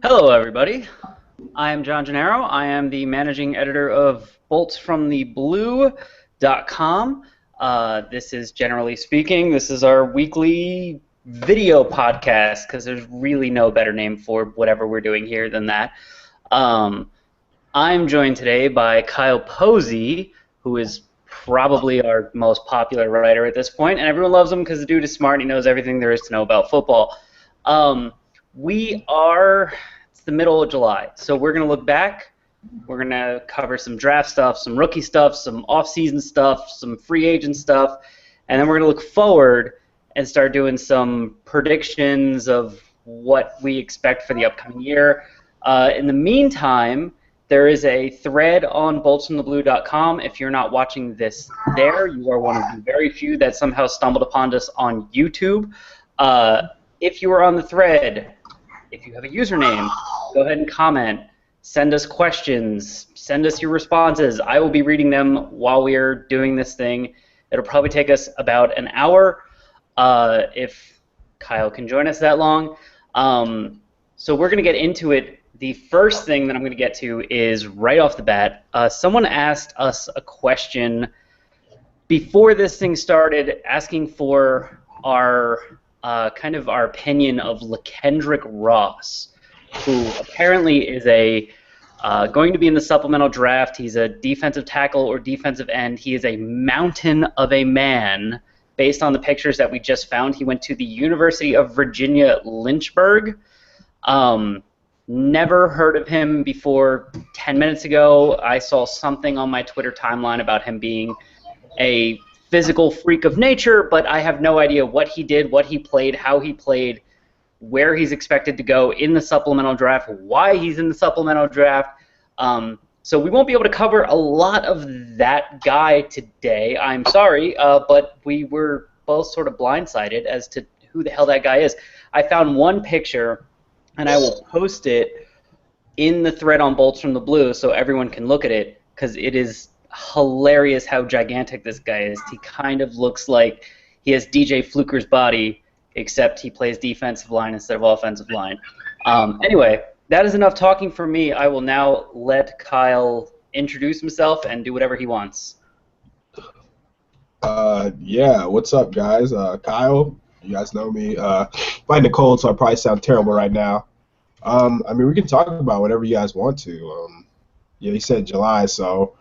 Hello, everybody. I am John Gennaro. I am the managing editor of boltsfromtheblue.com. This is Generally Speaking. This is our weekly video podcast because there's really no better name for whatever we're doing here than that. Um, I'm joined today by Kyle Posey, who is probably our most popular writer at this point, and everyone loves him because the dude is smart and he knows everything there is to know about football. Um, it's the middle of July, so we're going to look back. We're going to cover some draft stuff, some rookie stuff, some off-season stuff, some free agent stuff, and then we're going to look forward and start doing some predictions of what we expect for the upcoming year. In the meantime, there is a thread on boltsfromtheblue.com. If you're not watching this there, you are one of the very few that somehow stumbled upon us on YouTube. If you are on the thread, if you have a username, go ahead and comment. Send us questions. Send us your responses. I will be reading them while we are doing this thing. It'll probably take us about an hour if Kyle can join us that long. So we're going to get into it. The first thing that I'm going to get to is right off the bat. Someone asked us a question before this thing started, asking for our kind of our opinion of LaKendrick Ross, who apparently is going to be in the supplemental draft. He's a defensive tackle or defensive end. He is a mountain of a man. Based on the pictures that we just found, he went to the University of Virginia, Lynchburg. Never heard of him before 10 minutes ago. I saw something on my Twitter timeline about him being a physical freak of nature, but I have no idea what he did, what he played, how he played, where he's expected to go in the supplemental draft, why he's in the supplemental draft. So we won't be able to cover a lot of that guy today. I'm sorry, but we were both sort of blindsided as to who the hell that guy is. I found one picture, and I will post it in the thread on Bolts from the Blue so everyone can look at it, because it is hilarious how gigantic this guy is. He kind of looks like he has DJ Fluker's body, except he plays defensive line instead of offensive line. Anyway, that is enough talking for me. I will now let Kyle introduce himself and do whatever he wants. Yeah, what's up, guys? Kyle, you guys know me. Fighting a cold, so I probably sound terrible right now. I mean, we can talk about whatever you guys want to. Yeah, you said July, so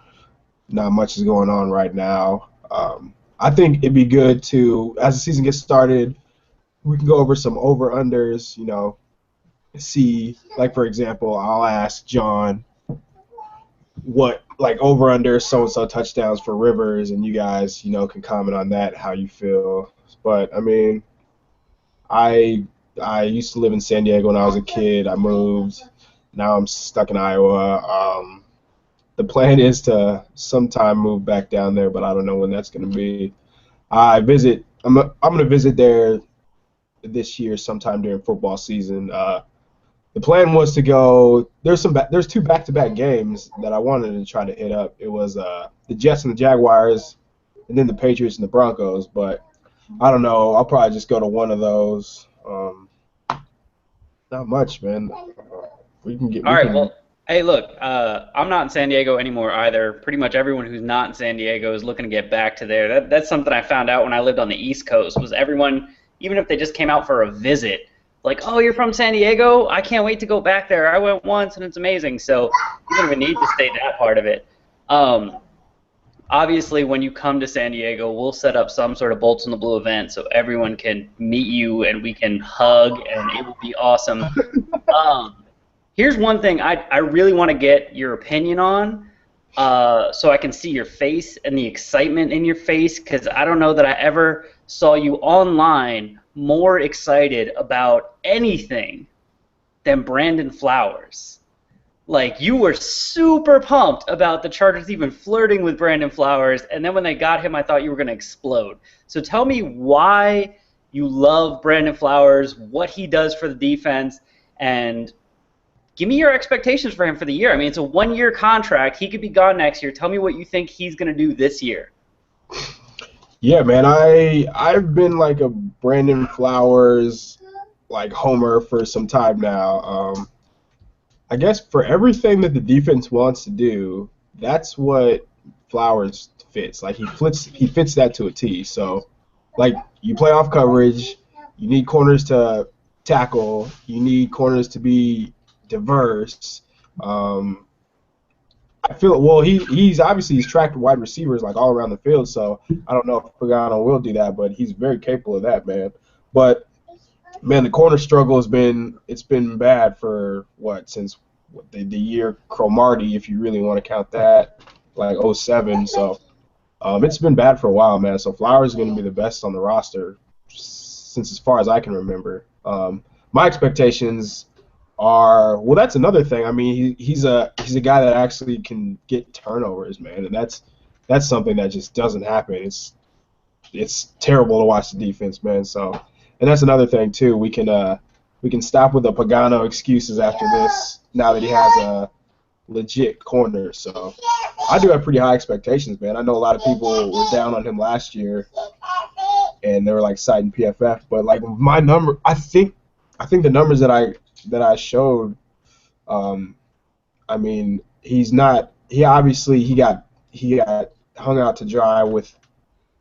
not much is going on right now. I think it'd be good to, as the season gets started, we can go over some over-unders, see, like, for example, I'll ask John what, like, over-under so-and-so touchdowns for Rivers, and you guys, can comment on that, how you feel. But, I mean, I used to live in San Diego when I was a kid. I moved. Now I'm stuck in Iowa. The plan is to sometime move back down there, but I don't know when that's going to be. I'm going to visit there this year sometime during football season. The plan was to go. There's two back-to-back games that I wanted to try to hit up. It was the Jets and the Jaguars, and then the Patriots and the Broncos. But I don't know. I'll probably just go to one of those. Not much, man. We can get. All right, well, hey, look, I'm not in San Diego anymore either. Pretty much everyone who's not in San Diego is looking to get back to there. That's something I found out when I lived on the East Coast, was everyone, even if they just came out for a visit, like, oh, you're from San Diego? I can't wait to go back there. I went once, and it's amazing. So you don't even need to state that part of it. Obviously, when you come to San Diego, we'll set up some sort of Bolts in the Blue event so everyone can meet you and we can hug, and it will be awesome. Here's one thing I really want to get your opinion on, so I can see your face and the excitement in your face, because I don't know that I ever saw you online more excited about anything than Brandon Flowers. Like, you were super pumped about the Chargers even flirting with Brandon Flowers, and then when they got him, I thought you were going to explode. So tell me why you love Brandon Flowers, what he does for the defense, and give me your expectations for him for the year. I mean, it's a one-year contract. He could be gone next year. Tell me what you think he's going to do this year. Yeah, man, I've been like a Brandon Flowers like homer for some time now. I guess for everything that the defense wants to do, that's what Flowers fits. Like he fits that to a T. So like you play off coverage, you need corners to tackle, you need corners to be diverse. Um, I feel well. He's tracked wide receivers like all around the field. So I don't know if Pagano will do that, but he's very capable of that, man. But man, the corner struggle it's been bad for since the year Cromartie, if you really want to count that, like '07. So it's been bad for a while, man. So Flowers is going to be the best on the roster since as far as I can remember. My expectations are well. That's another thing. I mean, he's a guy that actually can get turnovers, man, and that's something that just doesn't happen. It's terrible to watch the defense, man. So, and that's another thing too. We can stop with the Pagano excuses after this. Now that he has a legit corner, so I do have pretty high expectations, man. I know a lot of people were down on him last year, and they were like citing PFF, but like my number, I think the numbers that I showed, I mean, he's not. He obviously he got hung out to dry with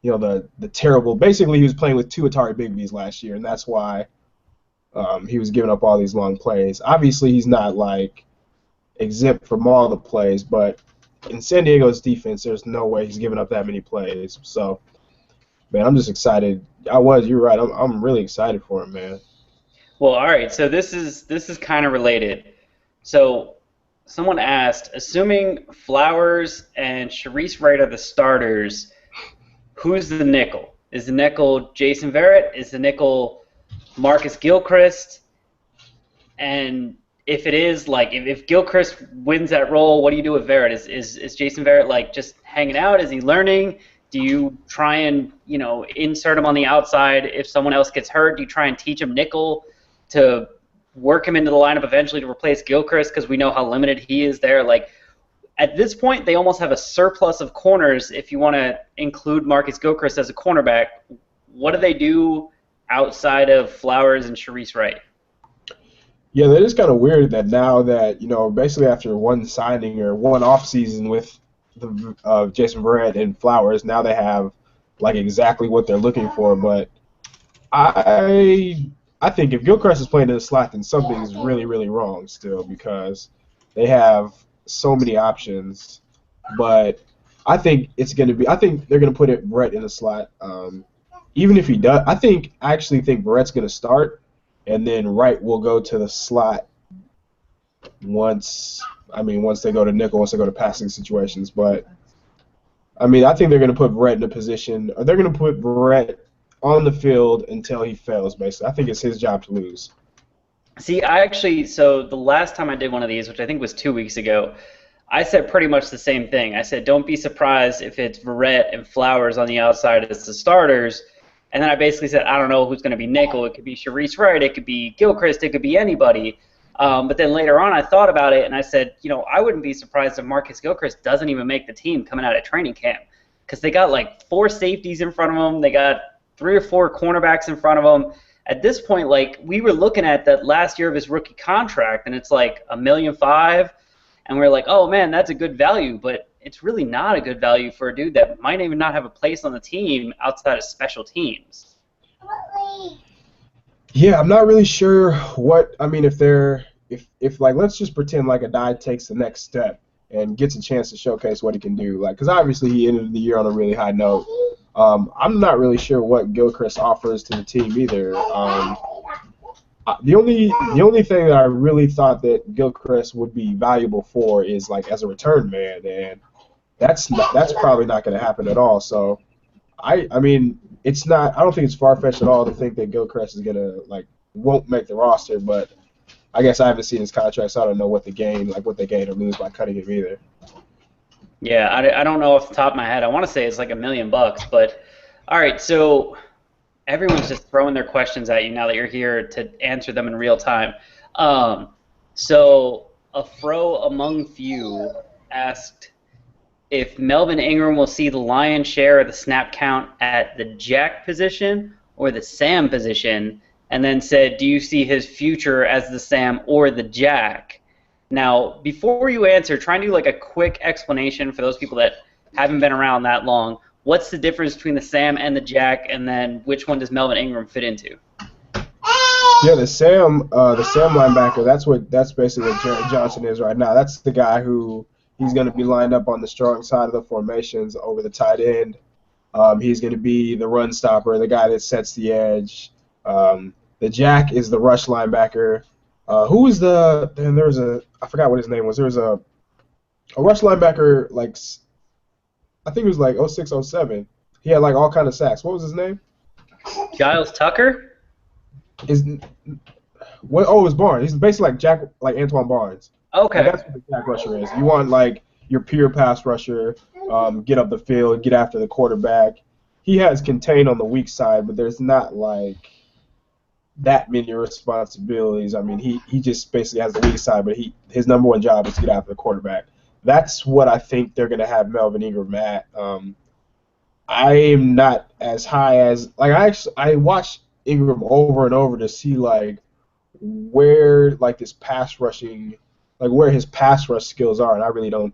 the terrible. Basically, he was playing with two Atari Big Bs last year, and that's why he was giving up all these long plays. Obviously, he's not like exempt from all the plays, but in San Diego's defense, there's no way he's giving up that many plays. So, man, I'm just excited. You're right. I'm really excited for him, man. Well, all right. So this is kind of related. So someone asked, assuming Flowers and Sharice Wright are the starters, who's the nickel? Is the nickel Jason Verrett? Is the nickel Marcus Gilchrist? And if it is, like, if Gilchrist wins that role, what do you do with Verrett? Is Jason Verrett, like, just hanging out? Is he learning? Do you try and, insert him on the outside if someone else gets hurt? Do you try and teach him nickel to work him into the lineup eventually to replace Gilchrist because we know how limited he is there? Like, at this point, they almost have a surplus of corners if you want to include Marcus Gilchrist as a cornerback. What do they do outside of Flowers and Sharice Wright? Yeah, that is kind of weird that now that, basically after one signing or one offseason with Jason Verrett and Flowers, now they have, like, exactly what they're looking for. But I think if Gilchrist is playing in the slot, then something is really, really wrong still because they have so many options. But I think they're going to put Verrett in the slot. Even if he does, I actually think Verrett's going to start. And then Wright will go to the slot once they go to nickel, once they go to passing situations. But, I think they're going to put Verrett in a position, or they're going to put Verrett on the field until he fails, basically. I think it's his job to lose. See, so the last time I did one of these, which I think was 2 weeks ago, I said pretty much the same thing. I said, don't be surprised if it's Verrett and Flowers on the outside as the starters. And then I basically said, I don't know who's going to be nickel. It could be Sharice Wright. It could be Gilchrist. It could be anybody. But then later on I thought about it, and I said, I wouldn't be surprised if Marcus Gilchrist doesn't even make the team coming out of training camp because they got like 4 safeties in front of them. They got 3 or 4 cornerbacks in front of them. At this point, like, we were looking at that last year of his rookie contract, and it's like $1.5 million, and we're like, oh, man, that's a good value. But it's really not a good value for a dude that might even not have a place on the team outside of special teams. Yeah, I'm not really sure if let's just pretend like a guy takes the next step and gets a chance to showcase what he can do, like, because obviously he ended the year on a really high note. I'm not really sure what Gilchrist offers to the team either. The only thing that I really thought that Gilchrist would be valuable for is like as a return man, and that's probably not going to happen at all. So it's not. I don't think it's far-fetched at all to think that Gilchrist is won't make the roster. But I guess I haven't seen his contract, so I don't know what they gain or lose by cutting him either. Yeah, I don't know off the top of my head. I want to say it's like $1 million, but all right. So everyone's just throwing their questions at you now that you're here to answer them in real time. So a fro among few asked if Melvin Ingram will see the lion's share of the snap count at the jack position or the Sam position, and then said, do you see his future as the Sam or the Jack? Now, before you answer, try and do like a quick explanation for those people that haven't been around that long. What's the difference between the Sam and the Jack, and then which one does Melvin Ingram fit into? Yeah, the Sam linebacker. That's basically what Jared Johnson is right now. That's the guy who he's going to be lined up on the strong side of the formations over the tight end. He's going to be the run stopper, the guy that sets the edge. The Jack is the rush linebacker. Who was the? Then there was I forgot what his name was. There was a rush linebacker like I think it was like 06, 07. He had like all kind of sacks. What was his name? Giles Tucker? What? Oh, it was Barnes. He's basically like Antoine Barnes. Okay. Like, that's what the Jack rusher is. You want like your pure pass rusher, get up the field, get after the quarterback. He has contained on the weak side, but there's not like that many responsibilities. I mean, he just basically has the weak side, but his number one job is to get after the quarterback. That's what I think they're gonna have Melvin Ingram at. I am not as high as I watched Ingram over and over to see like where like this pass rushing, like where his pass rush skills are, and I really don't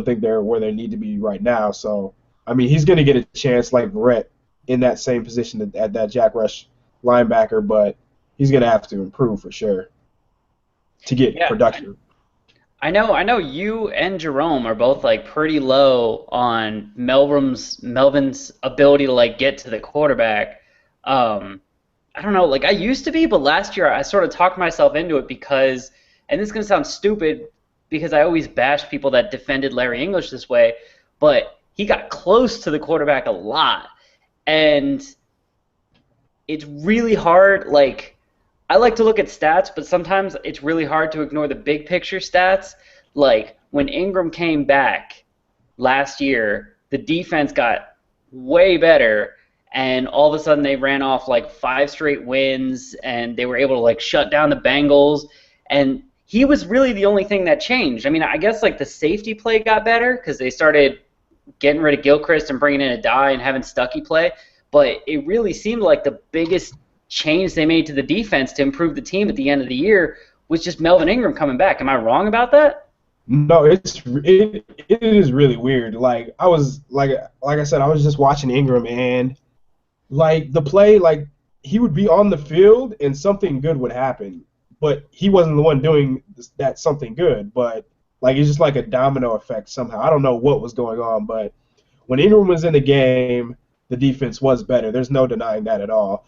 think they're where they need to be right now. So I mean, he's gonna get a chance like Brett in that same position at that Jack rush linebacker, but he's gonna have to improve for sure to get production. I know you and Jerome are both like pretty low on Melvin's ability to like get to the quarterback. I don't know, like I used to be, but last year I sort of talked myself into it because, and this is gonna sound stupid because I always bash people that defended Larry English this way, but he got close to the quarterback a lot, and it's really hard. Like, I like to look at stats, but sometimes it's really hard to ignore the big picture stats. Like when Ingram came back last year, the defense got way better, and all of a sudden they ran off like 5 straight wins, and they were able to like shut down the Bengals. And he was really the only thing that changed. I mean, I guess like the safety play got better because they started getting rid of Gilchrist and bringing in a Dye and having Stuckey play. But it really seemed like the biggest change they made to the defense to improve the team at the end of the year was just Melvin Ingram coming back. Am I wrong about that? No, it is really weird. Like I was like I said, I was just watching Ingram, and like the play, like he would be on the field and something good would happen, but he wasn't the one doing that something good. But like it's just like a domino effect somehow. I don't know what was going on, but when Ingram was in the game, the defense was better. There's no denying that at all.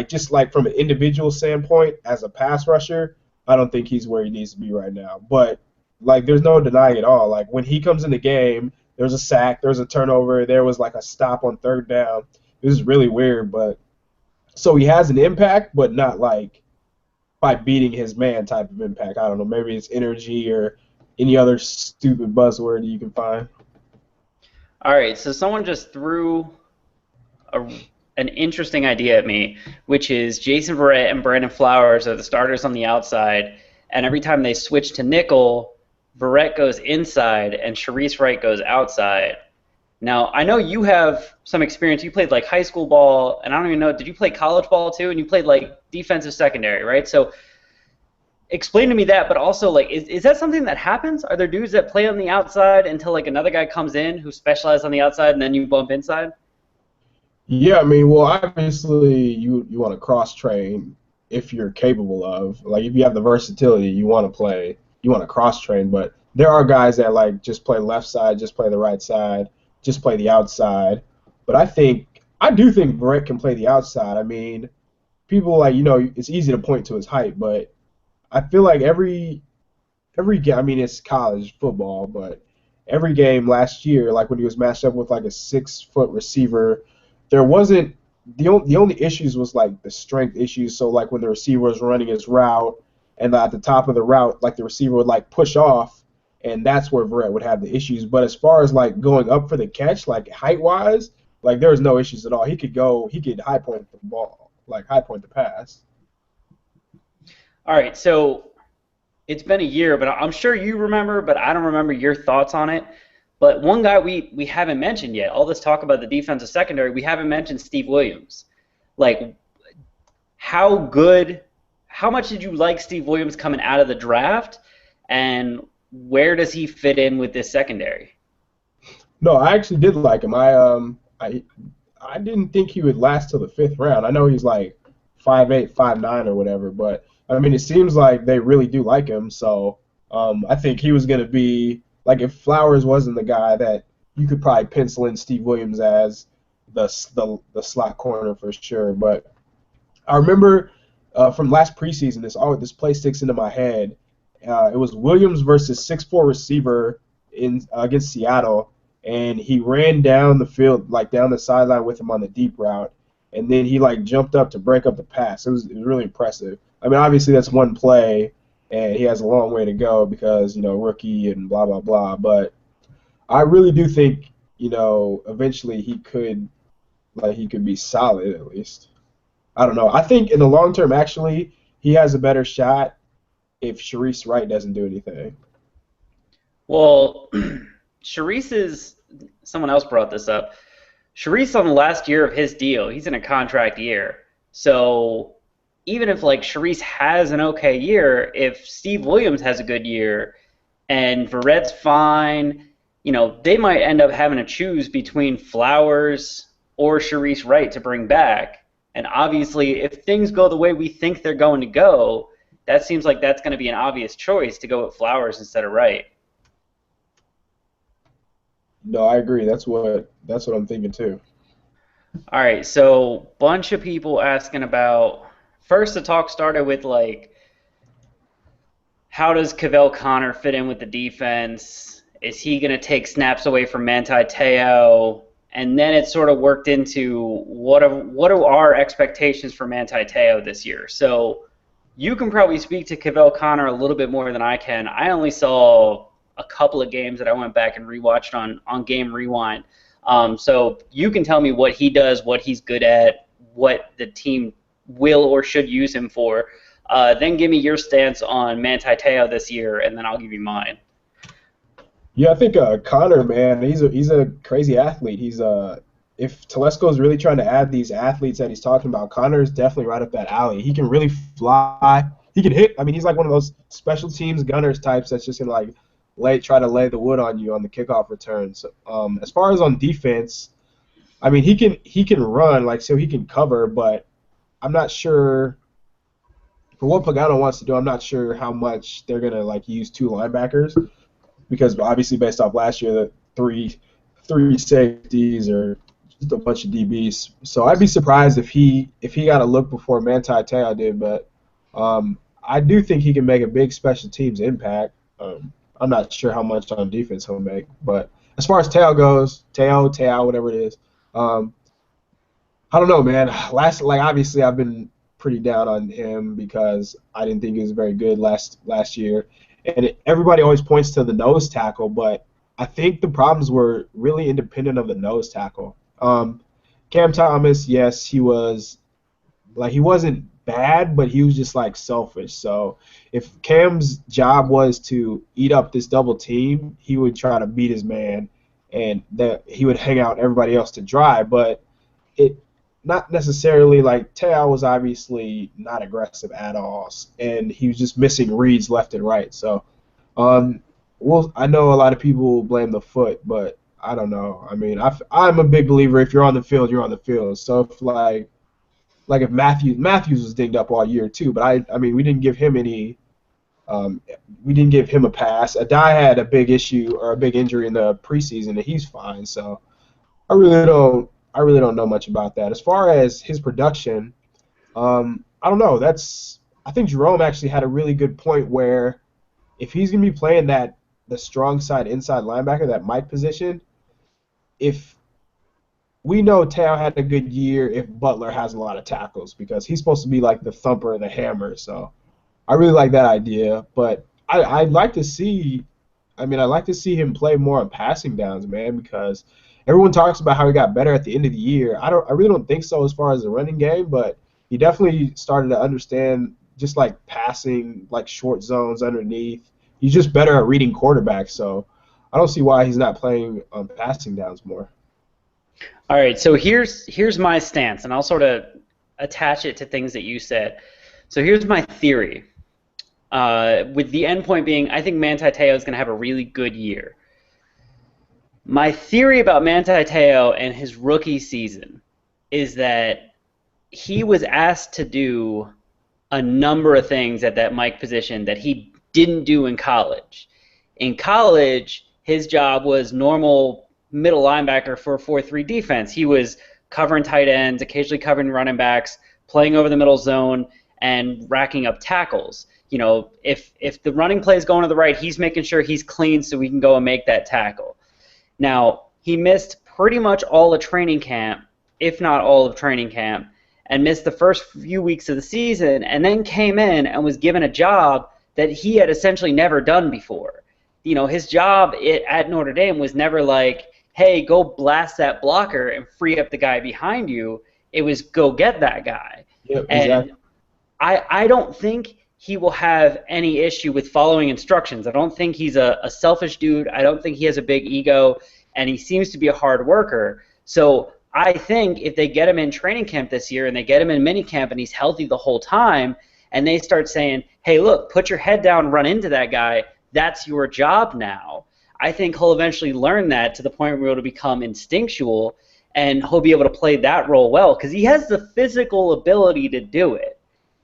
Just from an individual standpoint, as a pass rusher, I don't think he's where he needs to be right now. But like, there's no denying it all. Like when he comes in the game, there's a sack, there's a turnover, there was like a stop on third down. It was really weird, but so he has an impact, but not like by beating his man type of impact. I don't know, maybe it's energy or any other stupid buzzword you can find. All right, so someone just threw an interesting idea at me, which is Jason Verrett and Brandon Flowers are the starters on the outside, and every time they switch to nickel, Verrett goes inside and Sharice Wright goes outside. Now, I know you have some experience. You played like high school ball, and I don't even know, did you play college ball too? And you played like defensive secondary, right? So explain to me that, but also like, is that something that happens? Are there dudes that play on the outside until like another guy comes in who specializes on the outside and then you bump inside? Yeah, I mean, well, obviously you want to cross train if you're capable of. Like if you have the versatility, you want to cross train, but there are guys that like just play left side, just play the right side, just play the outside. But I do think Brett can play the outside. I mean, people like, it's easy to point to his height, but I feel like every game, I mean, it's college football, but every game last year, like when he was matched up with like a 6-foot receiver, there wasn't the only issues was like the strength issues. So like when the receiver was running his route and at the top of the route, like the receiver would like push off, and that's where Verrett would have the issues. But as far as like going up for the catch, like height wise, like there's no issues at all. He could high point the ball, like high point the pass. All right, so it's been a year, but I'm sure you remember, but I don't remember your thoughts on it. But one guy we haven't mentioned yet, all this talk about the defensive secondary, we haven't mentioned Steve Williams. Like, how much did you like Steve Williams coming out of the draft, and where does he fit in with this secondary? No, I actually did like him. I didn't think he would last till the fifth round. I know he's like 5'8", 5'9", or whatever, but I mean, it seems like they really do like him. So I think he was going to be like, if Flowers wasn't the guy, that you could probably pencil in Steve Williams as the slot corner for sure. But I remember from last preseason, this play sticks into my head. It was Williams versus 6'4" receiver in against Seattle, and he ran down the field, like down the sideline with him on the deep route, and then he like jumped up to break up the pass. It was really impressive. I mean, obviously that's one play, and he has a long way to go because rookie and blah blah blah. But I really do think eventually he could be solid at least. I don't know. I think in the long term, actually, he has a better shot if Sharice Wright doesn't do anything. Well, Sharice is someone else brought this up. Sharice on the last year of his deal, he's in a contract year. So even if like Sharice has an okay year, if Steve Williams has a good year and Verrett's fine, they might end up having to choose between Flowers or Sharice Wright to bring back. And obviously, if things go the way we think they're going to go, that seems like that's going to be an obvious choice to go with Flowers instead of Wright. No, I agree. That's what I'm thinking too. All right, so bunch of people asking about. First, the talk started with like, how does Cavell Connor fit in with the defense? Is he going to take snaps away from Manti Te'o? And then it sort of worked into what are our expectations for Manti Te'o this year? So you can probably speak to Cavell Connor a little bit more than I can. I only saw a couple of games that I went back and rewatched on Game Rewind. So you can tell me what he does, what he's good at, what the team will or should use him for. Then give me your stance on Manti Te'o this year, and then I'll give you mine. Yeah, I think Connor, man, he's a crazy athlete. If Telesco's really trying to add these athletes that he's talking about, Connor's definitely right up that alley. He can really fly. He can hit. I mean, he's like one of those special teams gunners types that's just gonna like try to lay the wood on you on the kickoff return. So, as far as on defense, I mean, he can run, like, so he can cover, but I'm not sure for what Pagano wants to do. I'm not sure how much they're gonna like use two linebackers, because obviously based off last year, the three safeties are just a bunch of DBs. So I'd be surprised if he got a look before Manti Te'o did, but I do think he can make a big special teams impact. I'm not sure how much on defense he'll make, but as far as Te'o goes, Te'o, whatever it is, I don't know, man. Obviously I've been pretty down on him because I didn't think he was very good last year. And everybody always points to the nose tackle, but I think the problems were really independent of the nose tackle. Cam Thomas, yes, he wasn't bad, but he was just like selfish. So if Cam's job was to eat up this double team, he would try to beat his man, and that he would hang out everybody else to dry. But it not necessarily, like, Te'o was obviously not aggressive at all, and he was just missing reads left and right. So, I know a lot of people blame the foot, but I don't know. I mean, I'm a big believer, if you're on the field, you're on the field. So if if Matthews was dinged up all year too, but I mean, we didn't give him a pass. Adai had a big issue or a big injury in the preseason, and he's fine. So I really don't know much about that. As far as his production, I don't know. I think Jerome actually had a really good point where if he's gonna be playing the strong side inside linebacker, that Mike position, if we know Te'o had a good year if Butler has a lot of tackles, because he's supposed to be like the thumper and the hammer. So I really like that idea, but I'd like to see. I mean, I'd like to see him play more on passing downs, man, because everyone talks about how he got better at the end of the year. I really don't think so as far as the running game, but he definitely started to understand just like passing, like short zones underneath. He's just better at reading quarterbacks, so I don't see why he's not playing on passing downs more. All right, so here's my stance, and I'll sort of attach it to things that you said. So here's my theory. With the end point being, I think Manti Te'o is going to have a really good year. My theory about Manti Te'o and his rookie season is that he was asked to do a number of things at that Mike position that he didn't do in college. In college, his job was normal middle linebacker for a 4-3 defense. He was covering tight ends, occasionally covering running backs, playing over the middle zone, and racking up tackles. If the running play is going to the right, he's making sure he's clean so we can go and make that tackle. Now, he missed pretty much all of training camp, if not all of training camp, and missed the first few weeks of the season, and then came in and was given a job that he had essentially never done before. His job at Notre Dame was never like, hey, go blast that blocker and free up the guy behind you. It was go get that guy. Yep, and exactly. I don't think he will have any issue with following instructions. I don't think he's a selfish dude. I don't think he has a big ego, and he seems to be a hard worker. So I think if they get him in training camp this year and they get him in minicamp and he's healthy the whole time, and they start saying, hey, look, put your head down, run into that guy, that's your job now. I think he'll eventually learn that to the point where it'll become instinctual, and he'll be able to play that role well because he has the physical ability to do it.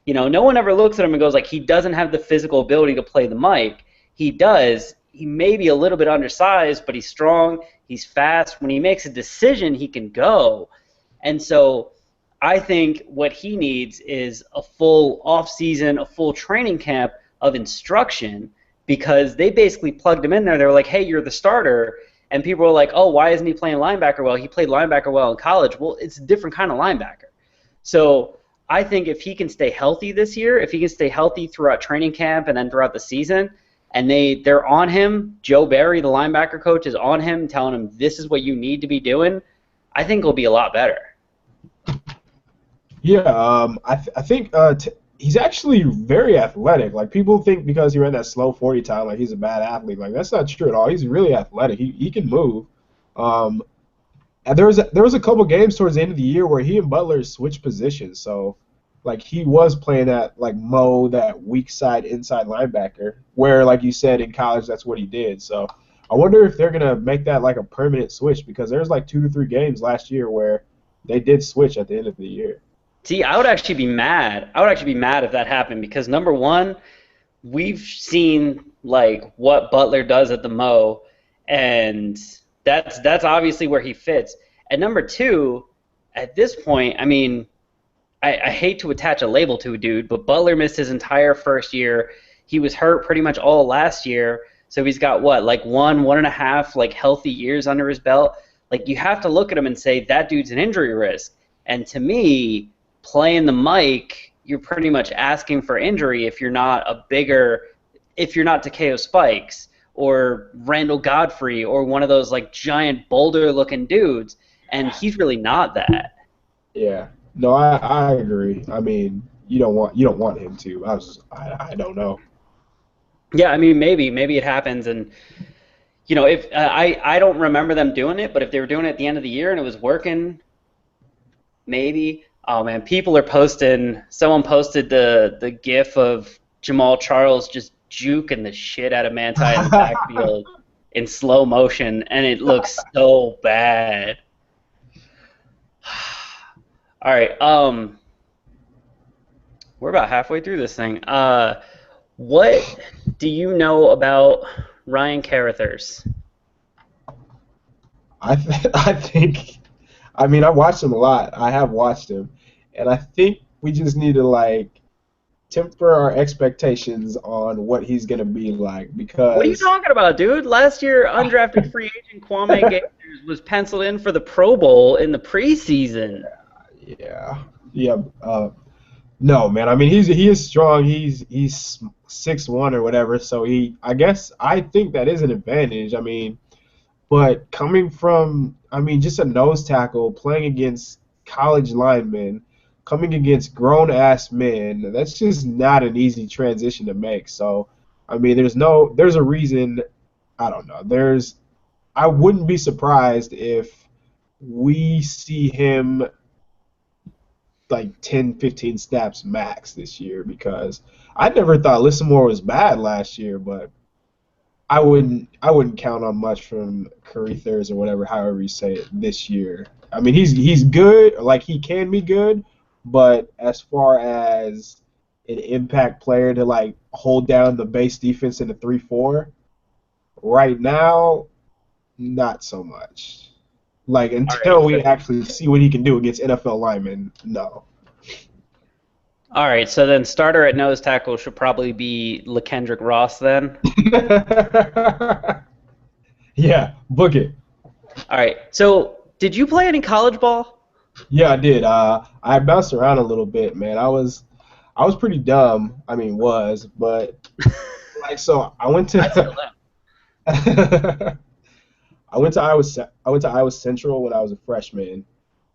No one ever looks at him and goes like he doesn't have the physical ability to play the mic. He does. He may be a little bit undersized, but he's strong. He's fast. When he makes a decision, he can go. And so I think what he needs is a full offseason, a full training camp of instruction because they basically plugged him in there. They were like, hey, you're the starter. And people were like, oh, why isn't he playing linebacker well? He played linebacker well in college. Well, it's a different kind of linebacker. So I think if he can stay healthy this year, if he can stay healthy throughout training camp and then throughout the season, and they're on him, Joe Barry, the linebacker coach, is on him telling him this is what you need to be doing, I think he'll be a lot better. Yeah, I think he's actually very athletic. Like, people think because he ran that slow 40 time, like he's a bad athlete. Like, that's not true at all. He's really athletic. He can move. And there was a couple games towards the end of the year where he and Butler switched positions. So, like, he was playing that, like, that weak side inside linebacker, where, like you said, in college, that's what he did. So I wonder if they're going to make that, like, a permanent switch because there's, like, 2 to 3 games last year where they did switch at the end of the year. See, I would actually be mad. I would actually be mad if that happened because, number one, we've seen, like, what Butler does at the Mo, and that's obviously where he fits. And number two, at this point, I mean, I hate to attach a label to a dude, but Butler missed his entire first year. He was hurt pretty much all last year, so he's got what, like 1.5 like healthy years under his belt. Like, you have to look at him and say that dude's an injury risk. And to me, playing the mic, you're pretty much asking for injury if you're not Takeo Spikes or Randall Godfrey or one of those like giant boulder-looking dudes, and he's really not that. Yeah. No, I agree. I mean, you don't want him to. I don't know. Yeah, I mean, maybe it happens, and if I don't remember them doing it, but if they were doing it at the end of the year and it was working, maybe. Oh man, people are posting. Someone posted the GIF of Jamal Charles just juking the shit out of Manti in the backfield in slow motion, and it looks so bad. All right, we're about halfway through this thing. What do you know about Ryan Carruthers? I think, I mean, I watched him a lot. I have watched him, and I think we just need to like temper our expectations on what he's gonna be like because. What are you talking about, dude? Last year, undrafted free agent Kwame Gators was penciled in for the Pro Bowl in the preseason. Yeah. No, man. I mean, he is strong. He's 6'1" or whatever. So I think that is an advantage. I mean, but coming from, I mean, just a nose tackle playing against college linemen, coming against grown-ass men, that's just not an easy transition to make. So, I mean, there's a reason, I don't know. I wouldn't be surprised if we see him like 10, 15 snaps max this year because I never thought Lissamore was bad last year, but I wouldn't count on much from Careethers or whatever, however you say it, this year. I mean, he's good, like he can be good, but as far as an impact player to like hold down the base defense in the 3-4, right now, not so much. Like All right. until we actually see what he can do against NFL linemen, no. All right. So then starter at nose tackle should probably be LaKendrick Ross then. Yeah, book it. All right. So did you play any college ball? Yeah, I did. I bounced around a little bit, man. I was pretty dumb. I mean, but like, so I went I still to am. I went to Iowa Central when I was a freshman.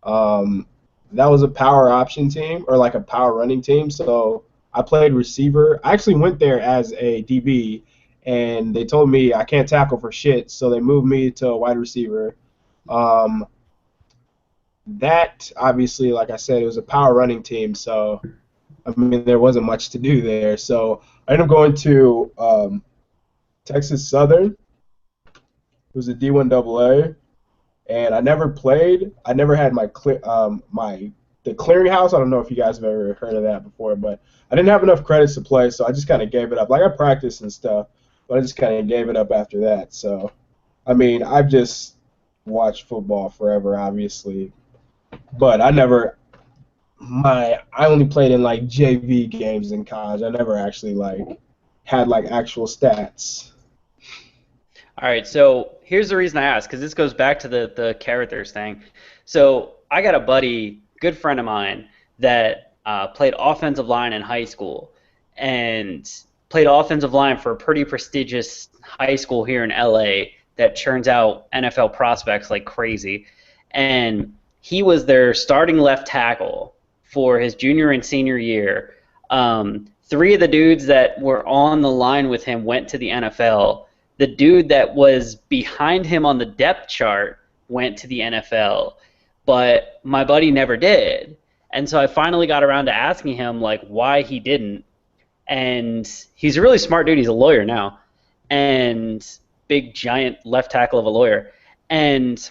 Um, that was a power option team or like a power running team. So I played receiver. I actually went there as a DB, and they told me I can't tackle for shit, so they moved me to a wide receiver. Um, that obviously, like I said, it was a power running team, so I mean there wasn't much to do there. So I ended up going to Texas Southern. It was a D1 AA, and I never played. I never had my the clearinghouse. I don't know if you guys have ever heard of that before, but I didn't have enough credits to play, so I just kind of gave it up. Like I practiced and stuff, but I just kind of gave it up after that. So I mean, I've just watched football forever, obviously, but I only played in like JV games in college. I never actually like had like actual stats. All right, so here's the reason I asked, because this goes back to the characters thing. So I got a buddy, good friend of mine, that played offensive line in high school and played offensive line for a pretty prestigious high school here in LA that churns out NFL prospects like crazy. And he was their starting left tackle for his junior and senior year. Three of the dudes that were on the line with him went to the NFL. The dude that was behind him on the depth chart went to the NFL, but my buddy never did. And so I finally got around to asking him like why he didn't. And he's a really smart dude. He's a lawyer now, and big giant left tackle of a lawyer. And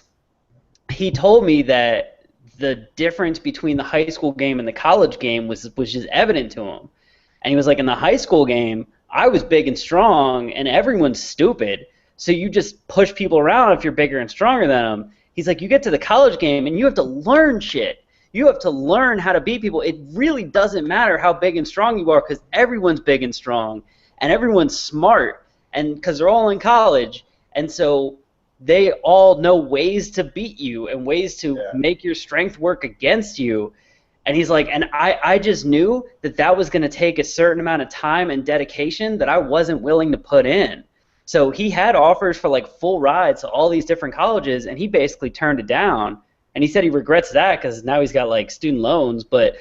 he told me that the difference between the high school game and the college game was just evident to him. And he was like, in the high school game, I was big and strong, and everyone's stupid. So you just push people around if you're bigger and stronger than them. He's like, you get to the college game, and you have to learn shit. You have to learn how to beat people. It really doesn't matter how big and strong you are because everyone's big and strong, and everyone's smart, and because they're all in college. And so they all know ways to beat you and ways to make your strength work against you. And he's like, and I just knew that that was going to take a certain amount of time and dedication that I wasn't willing to put in. So he had offers for like full rides to all these different colleges, and he basically turned it down. And he said he regrets that because now he's got like student loans. But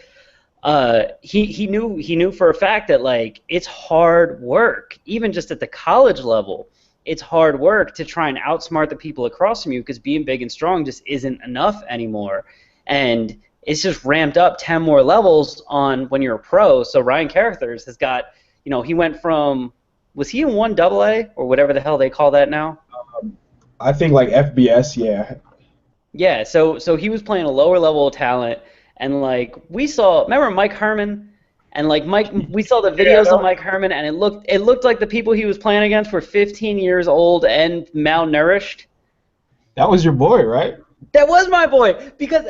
he knew for a fact that like it's hard work, even just at the college level. It's hard work to try and outsmart the people across from you because being big and strong just isn't enough anymore. And it's just ramped up 10 more levels on when you're a pro. So Ryan Carruthers has got, he went from, was he in 1AA or whatever the hell they call that now? I think like FBS, yeah. Yeah, so he was playing a lower level of talent, and like remember Mike Herman? And like we saw the videos of Mike Herman, and it looked like the people he was playing against were 15 years old and malnourished. That was your boy, right? That was my boy, because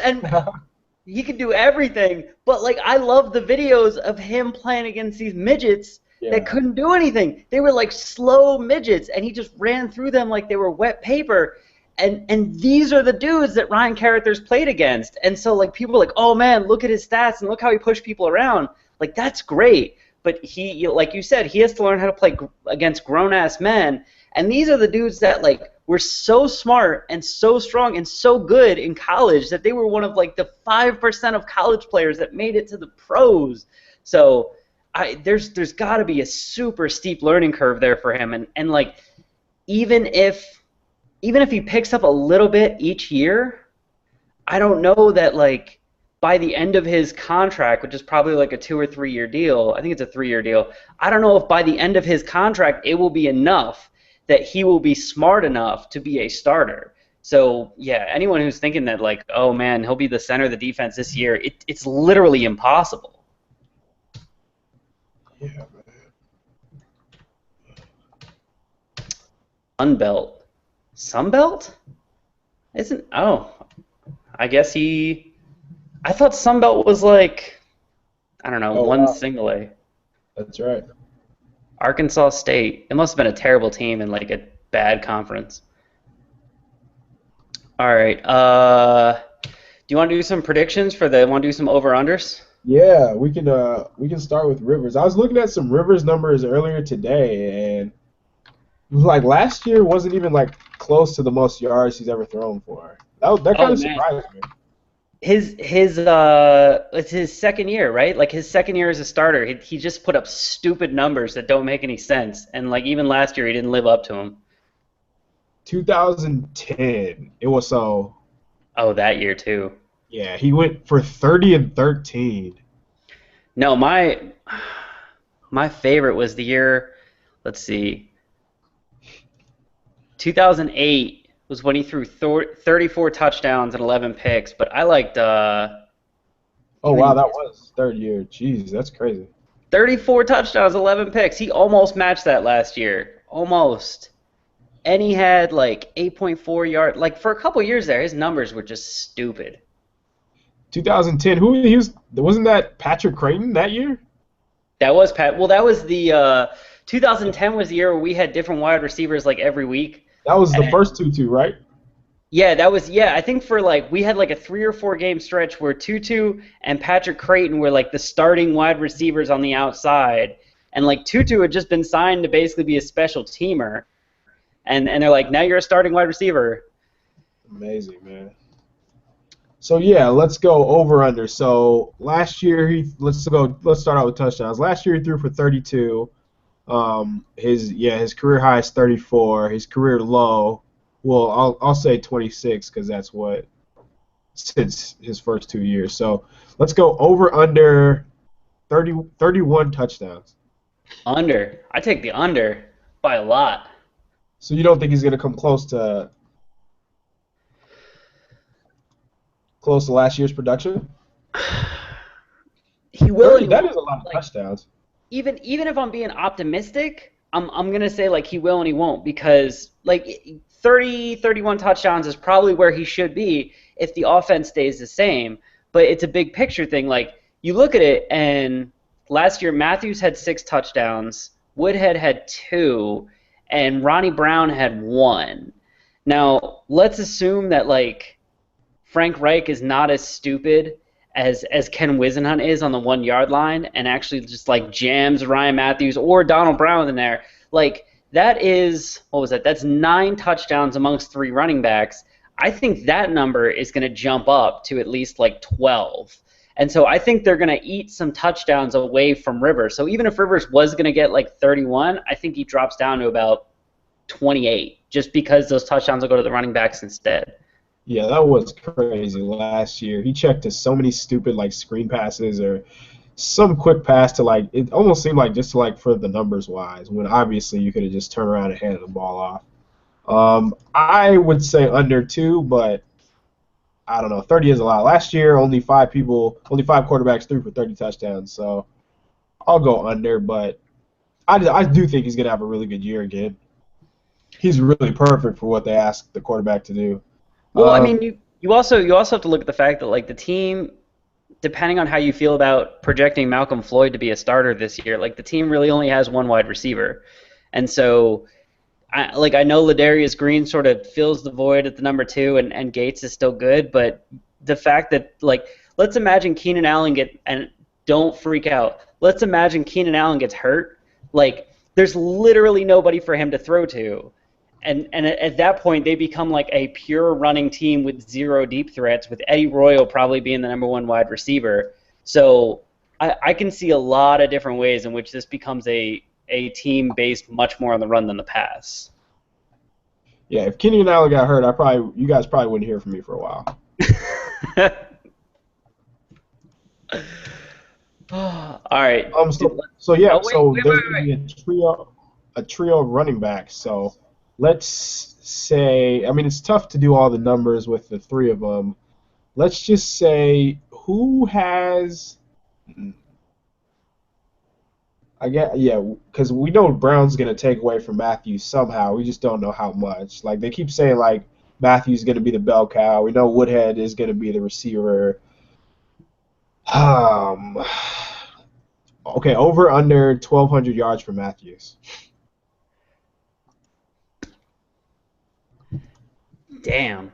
he could do everything, but like I love the videos of him playing against these midgets that couldn't do anything. They were like slow midgets, and he just ran through them like they were wet paper. And these are the dudes that Ryan Carruthers played against. And so like people were like, oh man, look at his stats and look how he pushed people around. Like that's great, but he, like you said, he has to learn how to play against grown-ass men. And these are the dudes that like were so smart and so strong and so good in college that they were one of like the 5% of college players that made it to the pros. So there's got to be a super steep learning curve there for him. And like even if he picks up a little bit each year, I don't know that like by the end of his contract, which is probably like a 2 or 3 year deal, I think it's a 3 year deal. I don't know if by the end of his contract it will be enough that he will be smart enough to be a starter. So yeah, anyone who's thinking that like, oh man, he'll be the center of the defense this year, it's literally impossible. Yeah. Sunbelt. Sunbelt? Isn't I guess I thought Sunbelt was like I don't know, Oh one wow, single A. that's right. Arkansas State. It must have been a terrible team in like a bad conference. All right. Do you want to do some predictions for the? Want to do some over unders? Yeah, we can start with Rivers. I was looking at some Rivers numbers earlier today, and it was like last year wasn't even like close to the most yards he's ever thrown for. That kind Oh of man, surprised me. his it's his second year, right? Like his second year as a starter, he just put up stupid numbers that don't make any sense, and like even last year he didn't live up to them. 2010. It was so Oh, that year too. yeah, he went for 30 and 13. No, my favorite was the year. Let's see. 2008 was when he threw 34 touchdowns and 11 picks, but I liked Oh wow, even that was third year. Jeez, that's crazy. 34 touchdowns, 11 picks. He almost matched that last year. Almost. And he had like 8.4 yard. Like for a couple years there, his numbers were just stupid. 2010. Who he was? Wasn't that Patrick Creighton that year? That was Pat. Well, that was the 2010 was the year where we had different wide receivers like every week. That was the And first two, right? yeah, that was I think for like we had like a 3 or 4 game stretch where Tutu and Patrick Creighton were like the starting wide receivers on the outside, and like Tutu had just been signed to basically be a special teamer, and they're like, now you're a starting wide receiver. Amazing, man. So yeah, let's go over under. So last year let's start out with touchdowns. Last year he threw for 32. His career high is 34. His career low, well, I'll say 26 because that's what since his first 2 years. So let's go over under 31 touchdowns. Under, I take the under by a lot. So you don't think he's gonna come close to last year's production? He will 30, and he that won't. is a lot of Like touchdowns. even if I'm being optimistic, I'm gonna say like he will and he won't because like 31 touchdowns is probably where he should be if the offense stays the same. But it's a big picture thing. Like you look at it, and last year Matthews had 6 touchdowns, Woodhead had 2, and Ronnie Brown had 1. Now let's assume that like Frank Reich is not as stupid as Ken Wisenhunt is on the 1 yard line and actually just like jams Ryan Matthews or Donald Brown in there. Like that is what was that? That's 9 touchdowns amongst 3 running backs. I think that number is going to jump up to at least like 12. And so I think they're going to eat some touchdowns away from Rivers. So even if Rivers was going to get like 31, I think he drops down to about 28 just because those touchdowns will go to the running backs instead. Yeah, that was crazy last year. He checked to so many stupid like screen passes or some quick pass to like it almost seemed like just to, like for the numbers wise when obviously you could have just turned around and handed the ball off. I would say under 2, but I don't know. 30 is a lot. Last year, only five quarterbacks threw for 30 touchdowns. So I'll go under, but I do think he's gonna have a really good year again. He's really perfect for what they asked the quarterback to do. Well, I Um, mean, you also have to look at the fact that like the team, depending on how you feel about projecting Malcolm Floyd to be a starter this year, like the team really only has one wide receiver, and so I know Ladarius Green sort of fills the void at the number 2, and Gates is still good, but the fact that like let's imagine Keenan Allen and don't freak out. Let's imagine Keenan Allen gets hurt, like there's literally nobody for him to throw to. And at that point, they become like a pure running team with 0 deep threats, with Eddie Royal probably being the number 1 wide receiver. So I can see a lot of different ways in which this becomes a team based much more on the run than the pass. yeah, if Kenny and Allen got hurt, you guys probably wouldn't hear from me for a while. All right. So yeah, Oh wait, so wait, there's wait, gonna wait. be a trio of running backs. So let's say, I mean, it's tough to do all the numbers with the three of them. Let's just say who has, I get, yeah, because we know Brown's gonna take away from Matthews somehow. We just don't know how much. Like they keep saying, like Matthews gonna be the bell cow. We know Woodhead is gonna be the receiver. Um, okay, over under 1,200 yards for Matthews. Damn.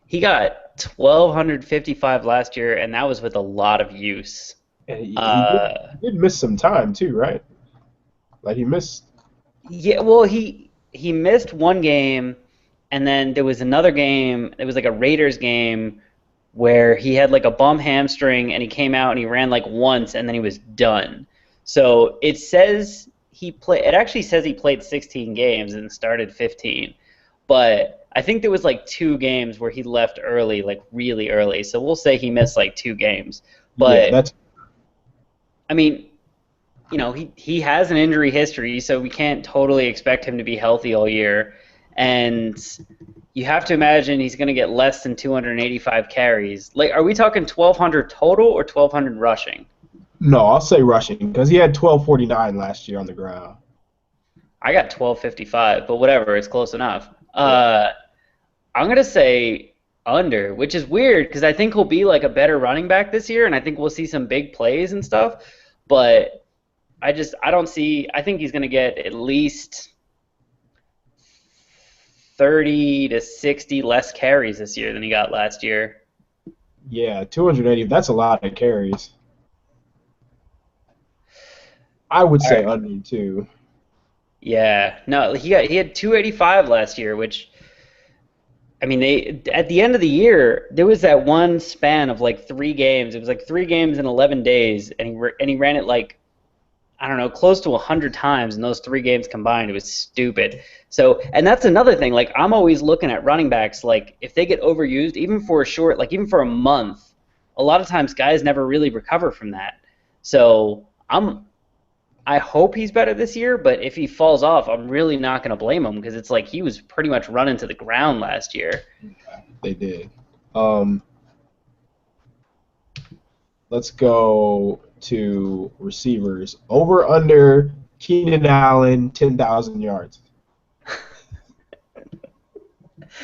He got 1,255 last year, and that was with a lot of use. And he did Uh, he did miss some time too, right? Like he missed. yeah. Well, he missed one game, and then there was another game. It was like a Raiders game where he had like a bum hamstring, and he came out and he ran like once, and then he was done. So it says he played. It actually says he played 16 games and started 15, but I think there was like two games where he left early, like really early. So we'll say he missed like two games. Yeah, But that's I mean, he has an injury history, so we can't totally expect him to be healthy all year. And you have to imagine he's going to get less than 285 carries. Like, are we talking 1,200 total or 1,200 rushing? no. I'll say rushing because he had 1249 last year on the ground. I got 1,255, but whatever, it's close enough. Yeah, I'm gonna say under, which is weird because I think he'll be like a better running back this year, and I think we'll see some big plays and stuff. But I don't see. I think he's gonna get at least 30 to 60 less carries this year than he got last year. yeah, 280. That's a lot of carries. I would All say right. under too. Yeah. No, he had 285 last year, which I mean, they at the end of the year there was that one span of like 3 games. It was like 3 games in 11 days, and he ran it like I don't know, close to 100 times in those 3 games combined. It was stupid. So, and that's another thing. Like, I'm always looking at running backs. Like, if they get overused, even for a short, like even for a month, a lot of times guys never really recover from that. So, I hope he's better this year. But if he falls off, I'm really not going to blame him because it's like he was pretty much running to the ground last year. They did. Um, let's go to receivers. Over under Keenan Allen 10,000 yards.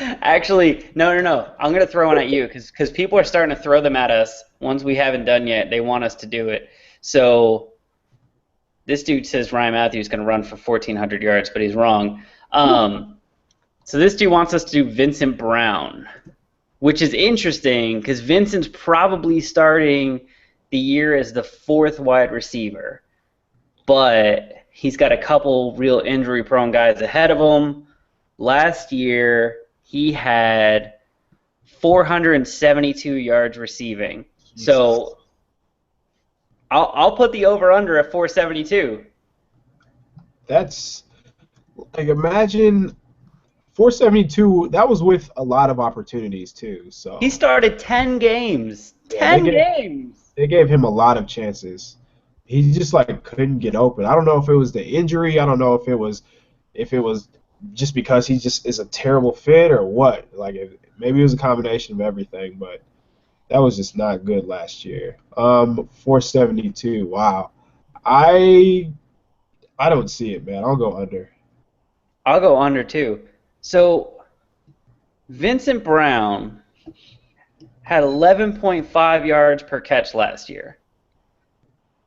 Actually, no, no, no. I'm gonna throw one at you because people are starting to throw them at us. Ones we haven't done yet, they want us to do it. So this dude says Ryan Matthews is going to run for 1,400 yards, but he's wrong. So this dude wants us to do Vincent Brown, which is interesting because Vincent's probably starting the year as the fourth wide receiver, but he's got a couple real injury-prone guys ahead of him. Last year, he had 472 yards receiving. Jesus. So I'll put the over/under at 472. That's like imagine 472. That was with a lot of opportunities too. He So started 10 games. yeah, they 10 gave games. they gave him a lot of chances. He just like couldn't get open. I don't know if it was the injury. I don't know if it was just because he just is a terrible fit or what. Like maybe it was a combination of everything, but that was just not good last year. 472. Wow. I I don't see it, man. I'll go under. I'll go under too. So Vincent Brown had 11.5 yards per catch last year.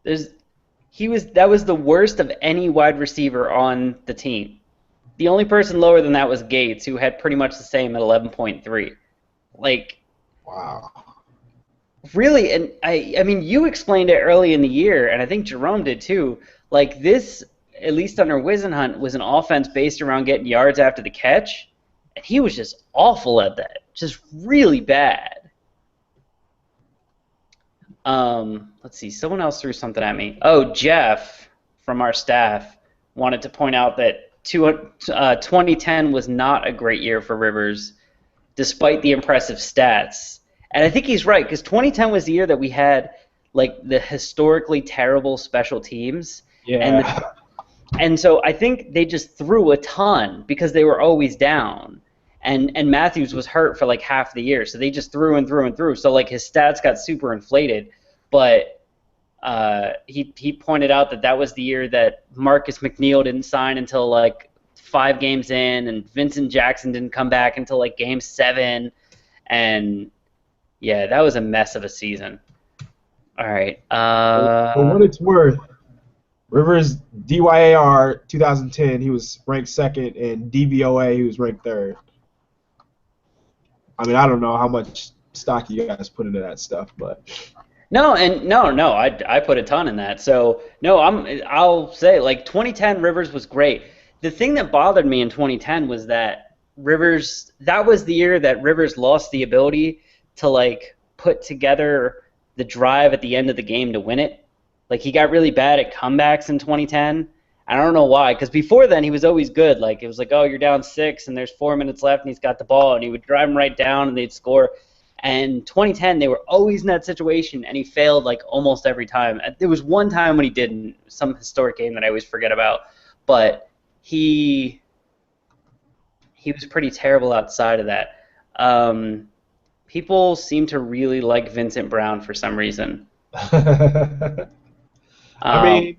There's that was the worst of any wide receiver on the team. The only person lower than that was Gates, who had pretty much the same at 11.3. Like Wow. really, and I mean, you explained it early in the year, and I think Jerome did too. Like this, at least under Wisenhunt, was an offense based around getting yards after the catch, and he was just awful at that, just really bad. Let's see, someone else threw something at me. Oh, Jeff from our staff wanted to point out that 2010 was not a great year for Rivers, despite the impressive stats. And I think he's right, because 2010 was the year that we had like the historically terrible special teams, and Yeah. and so I think they just threw a ton because they were always down. And Matthews was hurt for like half the year, so they just threw and threw and threw. So like his stats got super inflated, but he pointed out that that was the year that Marcus McNeil didn't sign until like 5 games in, and Vincent Jackson didn't come back until like game 7, and yeah, that was a mess of a season. All right. For what it's worth, Rivers DYAR 2010, he was ranked second, and DVOA he was ranked third. I mean, I don't know how much stock you guys put into that stuff, but No, and no, I put a ton in that. So no, I'll say like 2010 Rivers was great. The thing that bothered me in 2010 was that Rivers, that was the year that Rivers lost the ability to like put together the drive at the end of the game to win it. Like he got really bad at comebacks in 2010. I don't know why, because before then he was always good. Like it was like, oh, you're down 6 and there's 4 minutes left and he's got the ball, and he would drive him right down and they'd score. And 2010, they were always in that situation, and he failed like almost every time. There was one time when he didn't, some historic game that I always forget about, but he was pretty terrible outside of that. People seem to really like Vincent Brown for some reason. I Um, mean,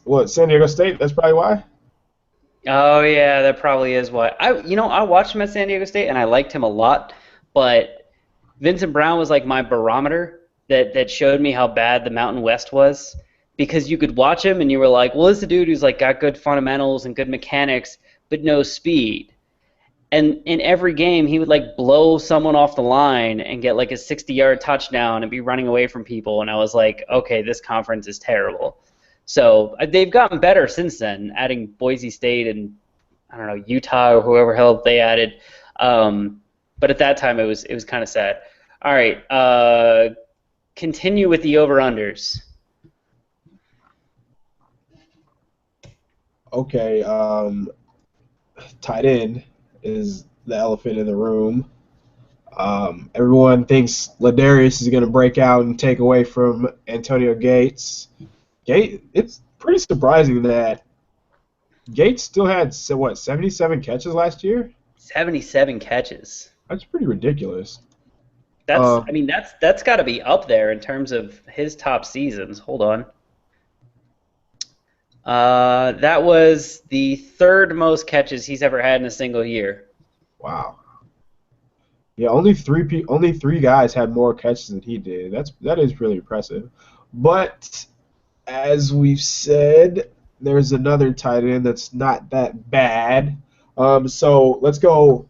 what, San Diego State? That's probably why. oh yeah, that probably is why. I watched him at San Diego State and I liked him a lot, but Vincent Brown was like my barometer that showed me how bad the Mountain West was, because you could watch him and you were like, well, this is a dude who's like got good fundamentals and good mechanics, but no speed. And in every game, he would like blow someone off the line and get like a 60-yard touchdown and be running away from people. And I was like, okay, this conference is terrible. So they've gotten better since then, adding Boise State and I don't know, Utah or whoever hell they added. But at that time, it was kind of sad. All right, continue with the over-unders. Okay, tight end is the elephant in the room. Everyone thinks Ladarius is going to break out and take away from Antonio Gates. It's pretty surprising that Gates still had 77 catches last year. 77 catches. That's pretty ridiculous. I Um, mean, that's got to be up there in terms of his top seasons. Hold on. That was the third most catches he's ever had in a single year. wow. Yeah, only three guys had more catches than he did. That is really impressive. But as we've said, there's another tight end that's not that bad. So let's go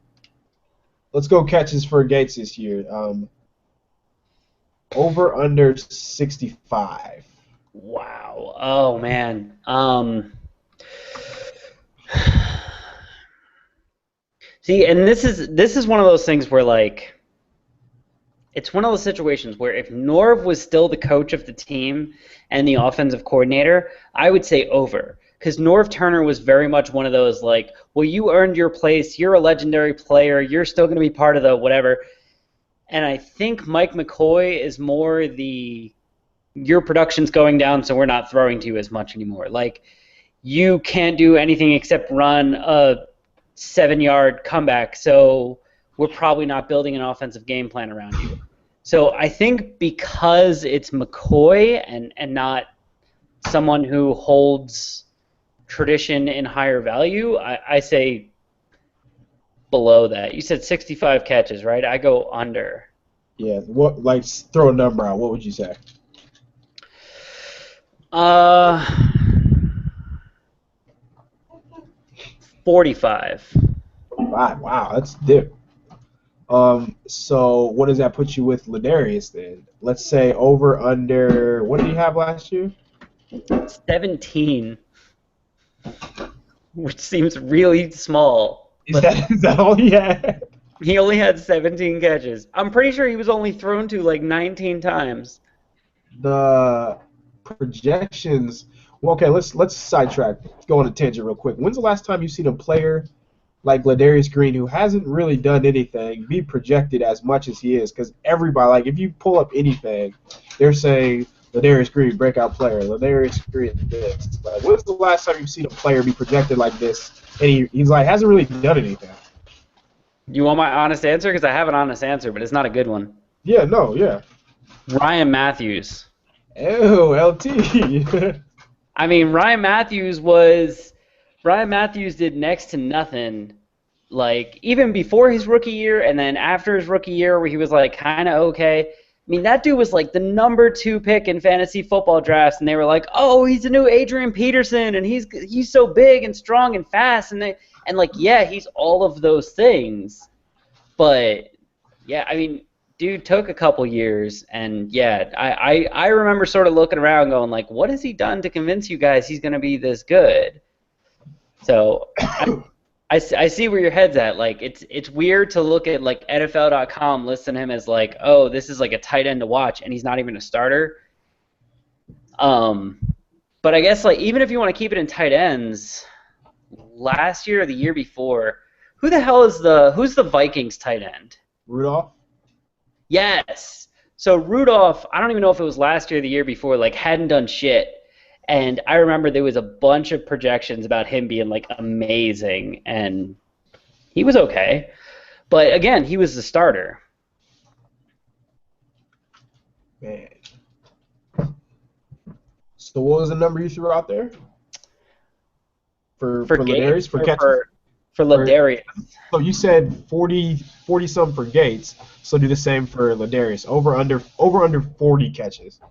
catches for Gates this year. Over under 65. Wow. Oh man. See, and this is one of those things where like it's one of those situations where if Norv was still the coach of the team and the offensive coordinator, I would say over. Because Norv Turner was very much one of those like, well, you earned your place, you're a legendary player, you're still going to be part of the whatever. And I think Mike McCoy is more the your production's going down, so we're not throwing to you as much anymore. Like you can't do anything except run a 7-yard comeback, so we're probably not building an offensive game plan around you. So I think because it's McCoy and not someone who holds tradition in higher value, I say below that. You said 65 catches, right? I go under. Yeah, what like throw a number out. What would you say? Uh, 45. Wow, that's dip. So what does that put you with Ladarius then? Let's say over under. What did he have last year? 17, which seems really small. Is that all he had? He only had 17 catches. I'm pretty sure he was only thrown to like 19 times. The projections. Well, okay, let's sidetrack. Go on a tangent real quick. When's the last time you've seen a player like Ladarius Green, who hasn't really done anything, be projected as much as he is? Because everybody, like, if you pull up anything, they're saying Ladarius Green, breakout player. Ladarius Green, this. Like, when's the last time you've seen a player be projected like this? And he's like, hasn't really done anything. You want my honest answer? Because I have an honest answer, but it's not a good one. Yeah, no, yeah. Ryan Matthews. Ew, LT. I mean, Ryan Matthews did next to nothing, like, even before his rookie year and then after his rookie year where he was, like, kind of okay. I mean, that dude was, like, the number 2 pick in fantasy football drafts, and they were like, oh, he's a new Adrian Peterson, and he's so big and strong and fast, and like, yeah, he's all of those things. But, yeah, I mean, dude took a couple years, and, yeah, I remember sort of looking around going, like, what has he done to convince you guys he's going to be this good? So I see where your head's at. Like, it's weird to look at, like, NFL.com listing him as, like, oh, this is like a tight end to watch, and he's not even a starter. But I guess, like, even if you want to keep it in tight ends, last year or the year before, who's the Vikings tight end? Rudolph? Yes. So Rudolph, I don't even know if it was last year or the year before, like, hadn't done shit. And I remember there was a bunch of projections about him being, like, amazing, and he was okay. But, again, he was the starter. Man. So what was the number you threw out there? For Ladarius? For catches? For Ladarius. So you said 40-some for Gates, so do the same for Ladarius. Over under 40 catches.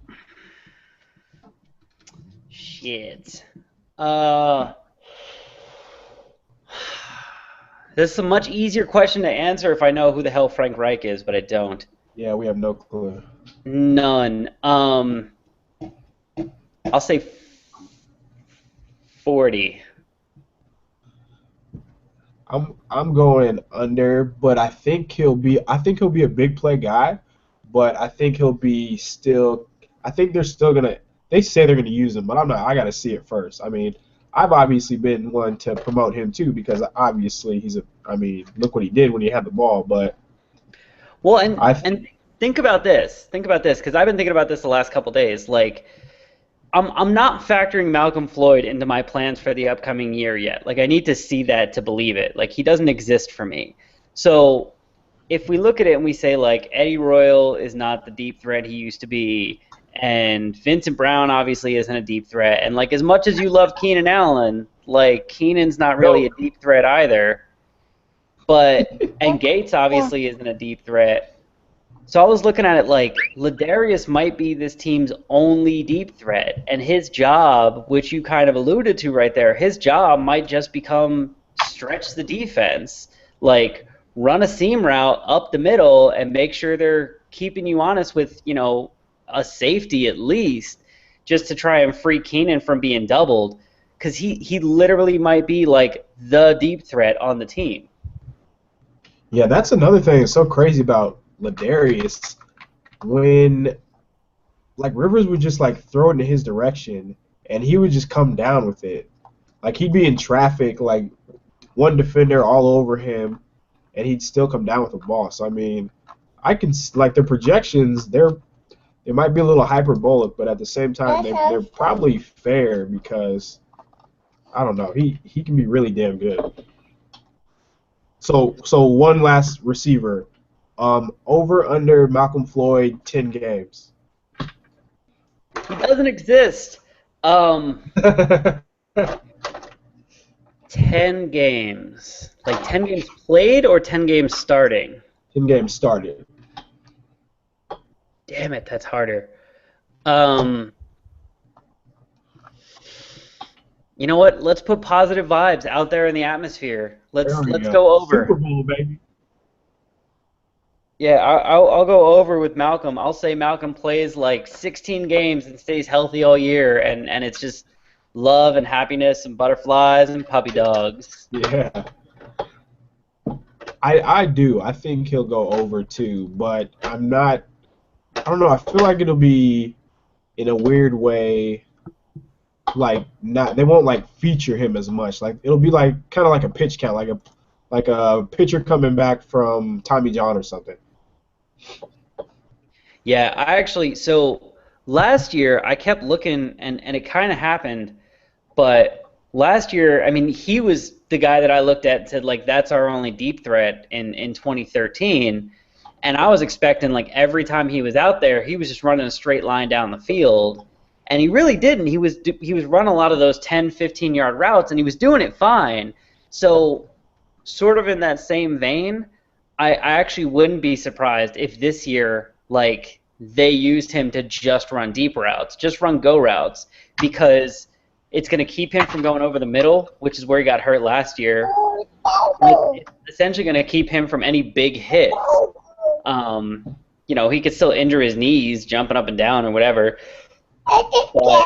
Shit. This is a much easier question to answer if I know who the hell Frank Reich is, but I don't. Yeah, we have no clue. None. I'll say 40. I'm going under, but I think he'll be a big play guy, but I think he'll be still. I think they're still gonna. They say they're gonna use him, but I'm not. I gotta see it first. I mean, I've obviously been one to promote him too because obviously he's a. I mean, look what he did when he had the ball, but. Well, and think about this. Think about this, because I've been thinking about this the last couple days. Like, I'm not factoring Malcolm Floyd into my plans for the upcoming year yet. Like, I need to see that to believe it. Like, he doesn't exist for me. So if we look at it and we say, like, Eddie Royal is not the deep threat he used to be, and Vincent Brown obviously isn't a deep threat, and, like, as much as you love Keenan Allen, like, Keenan's not really a deep threat either. And Gates obviously isn't a deep threat. So I was looking at it like Ladarius might be this team's only deep threat, and his job, which you kind of alluded to right there, his job might just become stretch the defense, like run a seam route up the middle and make sure they're keeping you honest with, you know, a safety at least, just to try and free Keenan from being doubled, because he literally might be like the deep threat on the team. Yeah, that's another thing that's so crazy about Ladarius, when like Rivers would just like throw it in his direction and he would just come down with it. Like he'd be in traffic, like one defender all over him, and he'd still come down with the ball. So I mean, I can like their projections, they might be a little hyperbolic, but at the same time they're probably fair because I don't know, he can be really damn good. So one last receiver. Over under Malcolm Floyd 10 games. He doesn't exist. 10 games. Like 10 games played or 10 games starting? 10 games started. Damn it, that's harder. You know what? Let's put positive vibes out there in the atmosphere. Let's go over. Super Bowl, baby. Yeah, I'll go over with Malcolm. I'll say Malcolm plays like 16 games and stays healthy all year, and it's just love and happiness and butterflies and puppy dogs. Yeah. I do. I think he'll go over too, but I'm not. I don't know. I feel like it'll be in a weird way. Like not, they won't like feature him as much. Like it'll be like kind of like a pitch count, like like a pitcher coming back from Tommy John or something. Yeah, so last year I kept looking and it kind of happened, but last year, I mean, he was the guy that I looked at and said, like, that's our only deep threat in 2013. And I was expecting, like, every time he was out there, he was just running a straight line down the field. And he really didn't. He was running a lot of those 10, 15-yard routes, and he was doing it fine. So sort of in that same vein, I actually wouldn't be surprised if this year, like, they used him to just run deep routes, just run go routes, because it's going to keep him from going over the middle, which is where he got hurt last year. It's essentially going to keep him from any big hits. He could still injure his knees jumping up and down or whatever. But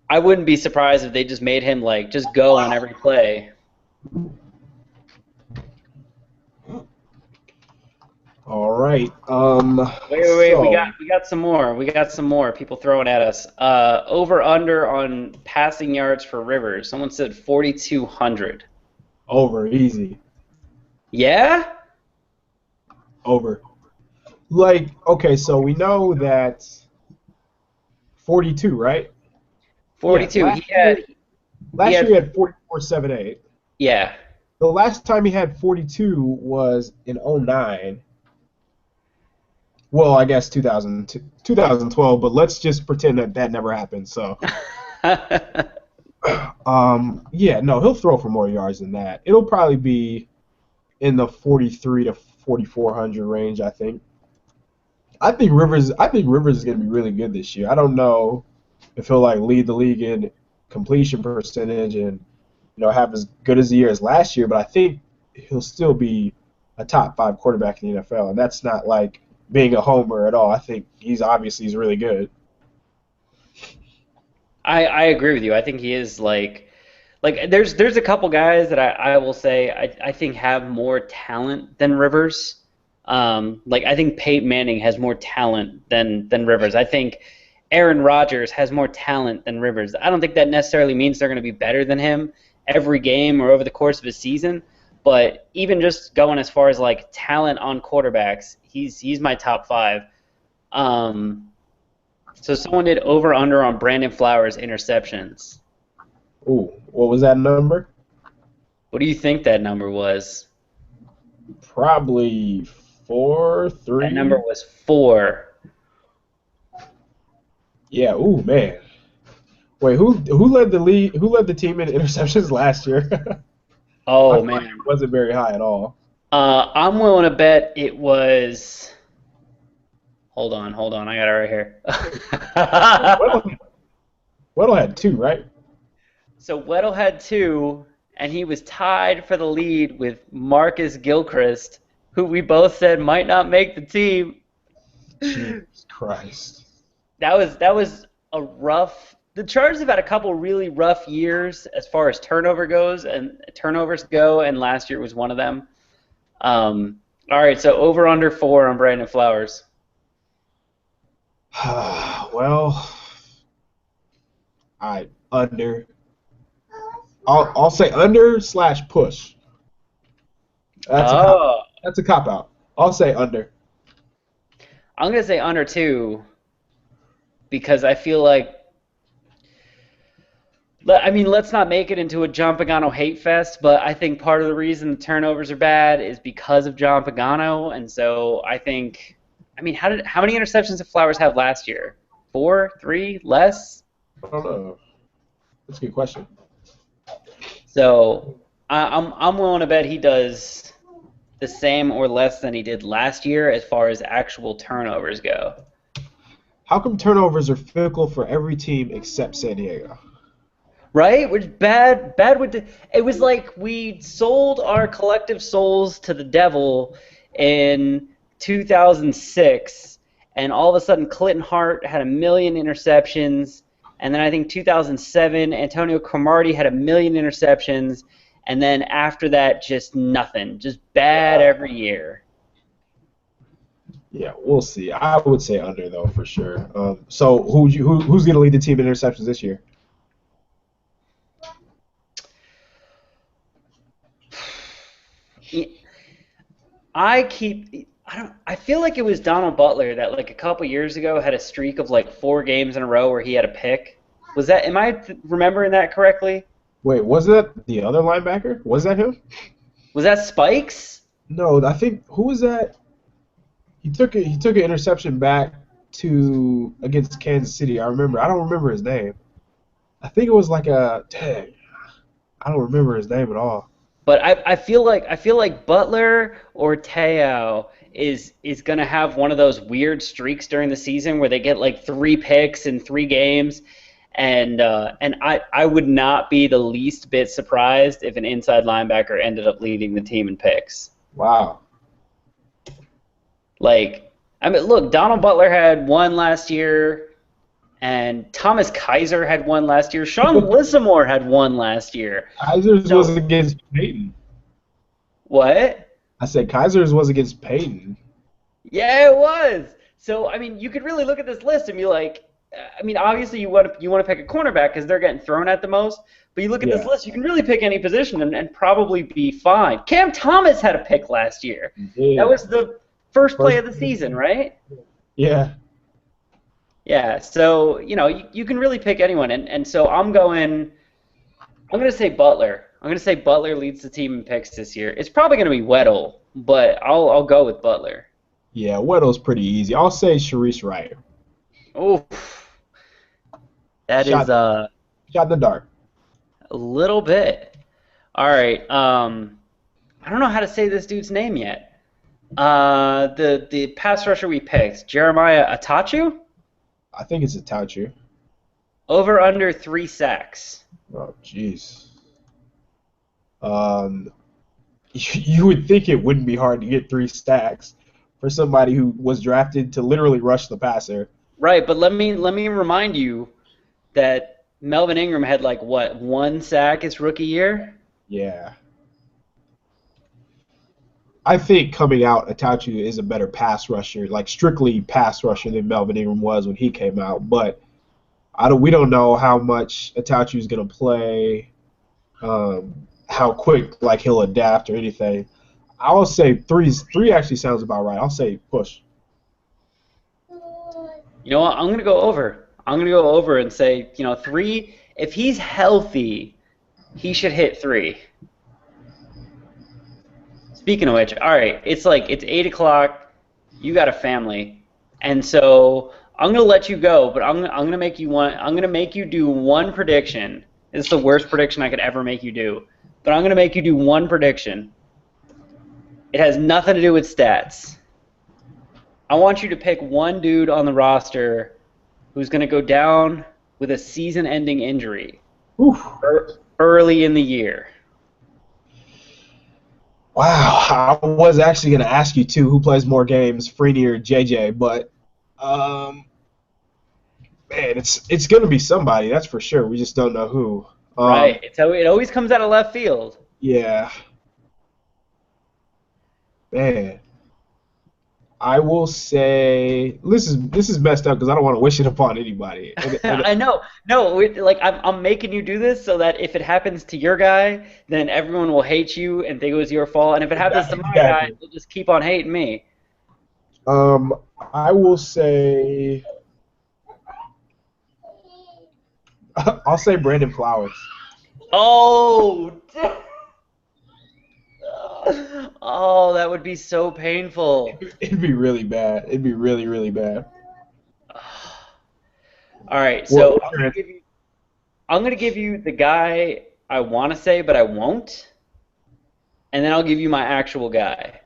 I wouldn't be surprised if they just made him, like, just go on every play. All right. Wait. So, We got some more. We got some more people throwing at us. Over under on passing yards for Rivers. Someone said 4,200. over, easy. Yeah? Over. Like, okay, so we know that 42, right? 42. Yeah, last year he had 44.78. Yeah. The last time he had 42 was in 09. Well, I guess 2012, but let's just pretend that never happened. So, yeah, no, he'll throw for more yards than that. It'll probably be in the 43 to 4,400 range, I think. I think Rivers is going to be really good this year. I don't know if he'll like lead the league in completion percentage and have as good as a year as last year, but I think he'll still be a top 5 quarterback in the NFL, and that's not like being a homer at all. I think he's really good. I agree with you. I think he is like there's a couple guys that I will say I think have more talent than Rivers. I think Peyton Manning has more talent than Rivers. I think Aaron Rodgers has more talent than Rivers. I don't think that necessarily means they're going to be better than him every game or over the course of a season. But even just going as far as like talent on quarterbacks, he's my top 5. So someone did over under on Brandon Flowers interceptions. Ooh, what was that number? What do you think that number was? Probably 4, 3. That number was 4. Yeah. Ooh, man. Wait, who led the league? Who led the team in interceptions last year? Oh man, it wasn't very high at all. I'm willing to bet it was. Hold on, I got it right here. Weddle had 2, right? So Weddle had 2, and he was tied for the lead with Marcus Gilchrist, who we both said might not make the team. Jesus Christ. That was a rough. The Chargers have had a couple really rough years as far as turnovers go, and last year was one of them. All right, so over under 4 on Brandon Flowers. Well, under. I'll say under / push. That's a cop out. I'll say under. I'm gonna say under 2 because I feel like. I mean, let's not make it into a John Pagano hate fest, but I think part of the reason the turnovers are bad is because of John Pagano, and so I think. I mean, how many interceptions did Flowers have last year? 4, 3, less? I don't know. That's a good question. So I'm willing to bet he does the same or less than he did last year as far as actual turnovers go. How come turnovers are fickle for every team except San Diego? Right? Which bad it was like we sold our collective souls to the devil in 2006, and all of a sudden Clinton Hart had 1 million interceptions, and then I think 2007 Antonio Cromartie had 1 million interceptions, and then after that just nothing, just bad every year. Yeah, we'll see. I would say under though for sure. So who's going to lead the team in interceptions this year? I feel like it was Donald Butler that like a couple years ago had a streak of like 4 games in a row where he had a pick. Am I remembering that correctly? Wait, was that the other linebacker? Was that him? Was that Spikes? No, I think who was that? He took an interception back to against Kansas City. I remember. I don't remember his name. I think it was like a dang. I don't remember his name at all. But I feel like Butler or Teo is gonna have one of those weird streaks during the season where they get like 3 picks in 3 games, and I would not be the least bit surprised if an inside linebacker ended up leading the team in picks. Wow. Like, I mean, look, Donald Butler had one last year, and Thomas Kaiser had one last year. Sean Lissamore had one last year. Kaiser's was So against Peyton. what? I said Kaiser's was against Peyton. Yeah, it was. So I mean, you could really look at this list and be like, I mean, obviously you want to pick a cornerback because they're getting thrown at the most. But you look at this Yeah. list, you can really pick any position and probably be fine. Cam Thomas had a pick last year. That Yeah. was the first play First. of the season, right? Yeah. Yeah. So you can really pick anyone, and so I'm gonna say Butler. I'm gonna say Butler leads the team in picks this year. It's probably gonna be Weddle, but I'll go with Butler. Yeah. Weddle's pretty easy. I'll say Sharice Wright. Oh, that is Shot shot in the dark. a little bit. All right. I don't know how to say this dude's name yet. The pass rusher we picked, Jeremiah Atachu, I think it's a toucher. over under 3 sacks. Oh, jeez. Um, you would think it wouldn't be hard to get 3 stacks for somebody who was drafted to literally rush the passer. Right, but let me remind you that Melvin Ingram had like what, 1 sack his rookie year? Yeah. I think coming out, Atachu is a better pass rusher, like strictly pass rusher than Melvin Ingram was when he came out. But we don't know how much Atachu is going to play, how quick like he'll adapt or anything. I'll say three actually sounds about right. I'll say push. You know what? I'm gonna go over. I'm gonna go over and say, 3. If he's healthy, he should hit 3. Speaking of which, all right, it's 8 o'clock. You got a family, and so I'm gonna let you go. But I'm gonna make you one. I'm gonna make you do one prediction. This is the worst prediction I could ever make you do. But I'm gonna make you do one prediction. It has nothing to do with stats. I want you to pick one dude on the roster who's gonna go down with a season-ending injury Oof. early in the year. Wow, I was actually going to ask you too, who plays more games, Freeney or JJ, but man, it's going to be somebody, that's for sure. We just don't know who. Right. It always comes out of left field. Yeah, man. I will say this is messed up because I don't want to wish it upon anybody. I know. No, I'm making you do this so that if it happens to your guy, then everyone will hate you and think it was your fault. And if it happens to my guy, they'll just keep on hating me. I will say I'll say Brandon Flowers. Oh. Oh, that would be so painful. It'd be really bad. It'd be really, really bad. All right, so Well, I'm gonna give you the guy I want to say, but I won't, and then I'll give you my actual guy.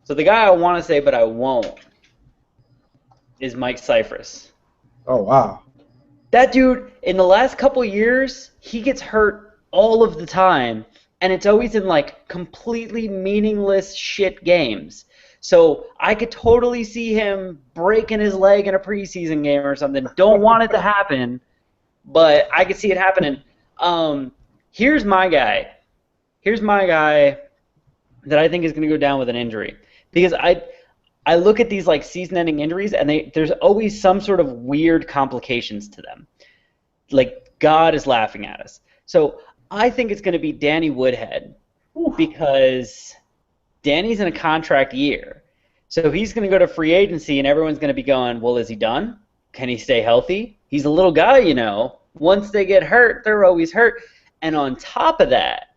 So the guy I want to say, but I won't, is Mike Cyphers. oh wow. That dude, in the last couple years, he gets hurt all of the time, and it's always in like completely meaningless shit games. So I could totally see him breaking his leg in a preseason game or something. Don't want it to happen, but I could see it happening. Here's my guy. Here's my guy that I think is going to go down with an injury, because I look at these like season-ending injuries, and there's always some sort of weird complications to them. Like God is laughing at us. So I think it's going to be Danny Woodhead. because Danny's in a contract year. So he's going to go to free agency, and everyone's going to be going, well, is he done? Can he stay healthy? He's a little guy, you know. Once they get hurt, they're always hurt. And on top of that,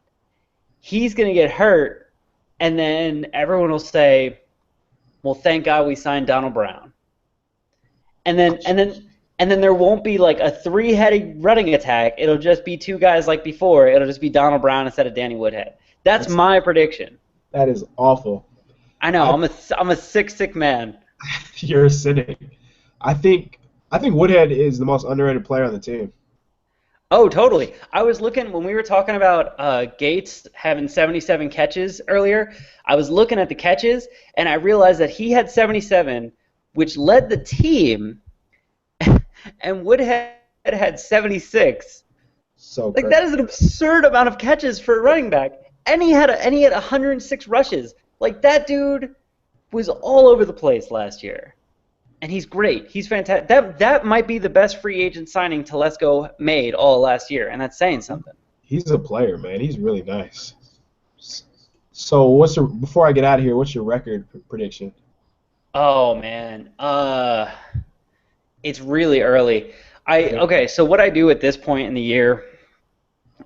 he's going to get hurt, and then everyone will say, well, thank God we signed Donald Brown. And then there won't be like a three-headed running attack. It'll just be two guys like before. It'll just be Donald Brown instead of Danny Woodhead. That's my prediction. That is awful. I know. I'm a sick man. You're a cynic. I think Woodhead is the most underrated player on the team. Oh, totally. I was looking when we were talking about Gates having 77 catches earlier. I was looking at the catches, and I realized that he had 77, which led the team, and Woodhead had 76. So like that is an absurd amount of catches for a running back, and he had 106 rushes. Like that dude was all over the place last year. And he's great. He's fantastic. That might be the best free agent signing Telesco made all last year, and that's saying something. He's a player, man. He's really nice. So before I get out of here, what's your record prediction? Oh man, it's really early. Okay. So what I do at this point in the year,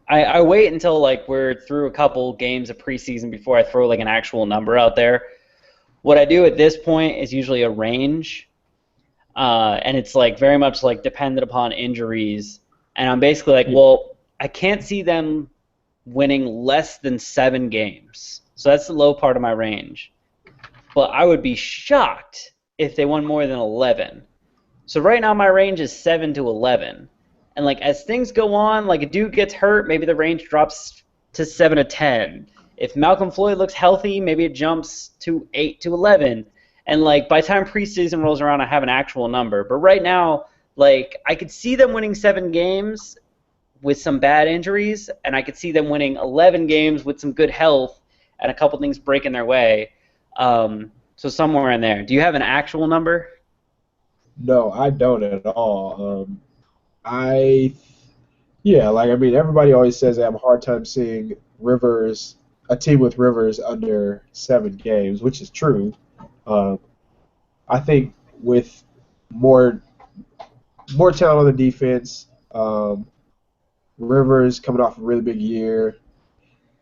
I wait until like we're through a couple games of preseason before I throw like an actual number out there. What I do at this point is usually a range. And it's like very much like dependent upon injuries. And I'm basically like, well, I can't see them winning less than 7 games. So that's the low part of my range. But I would be shocked if they won more than 11. So right now my range is 7 to 11. And like as things go on, like a dude gets hurt, maybe the range drops to 7 to 10. If Malcolm Floyd looks healthy, maybe it jumps to 8 to 11. And, like, by the time preseason rolls around, I have an actual number. But right now, like, I could see them winning 7 games with some bad injuries, and I could see them winning 11 games with some good health and a couple things breaking their way. So somewhere in there. Do you have an actual number? No, I don't at all. Everybody always says they have a hard time seeing a team with Rivers under 7 games, which is true. I think with more talent on the defense, Rivers coming off a really big year.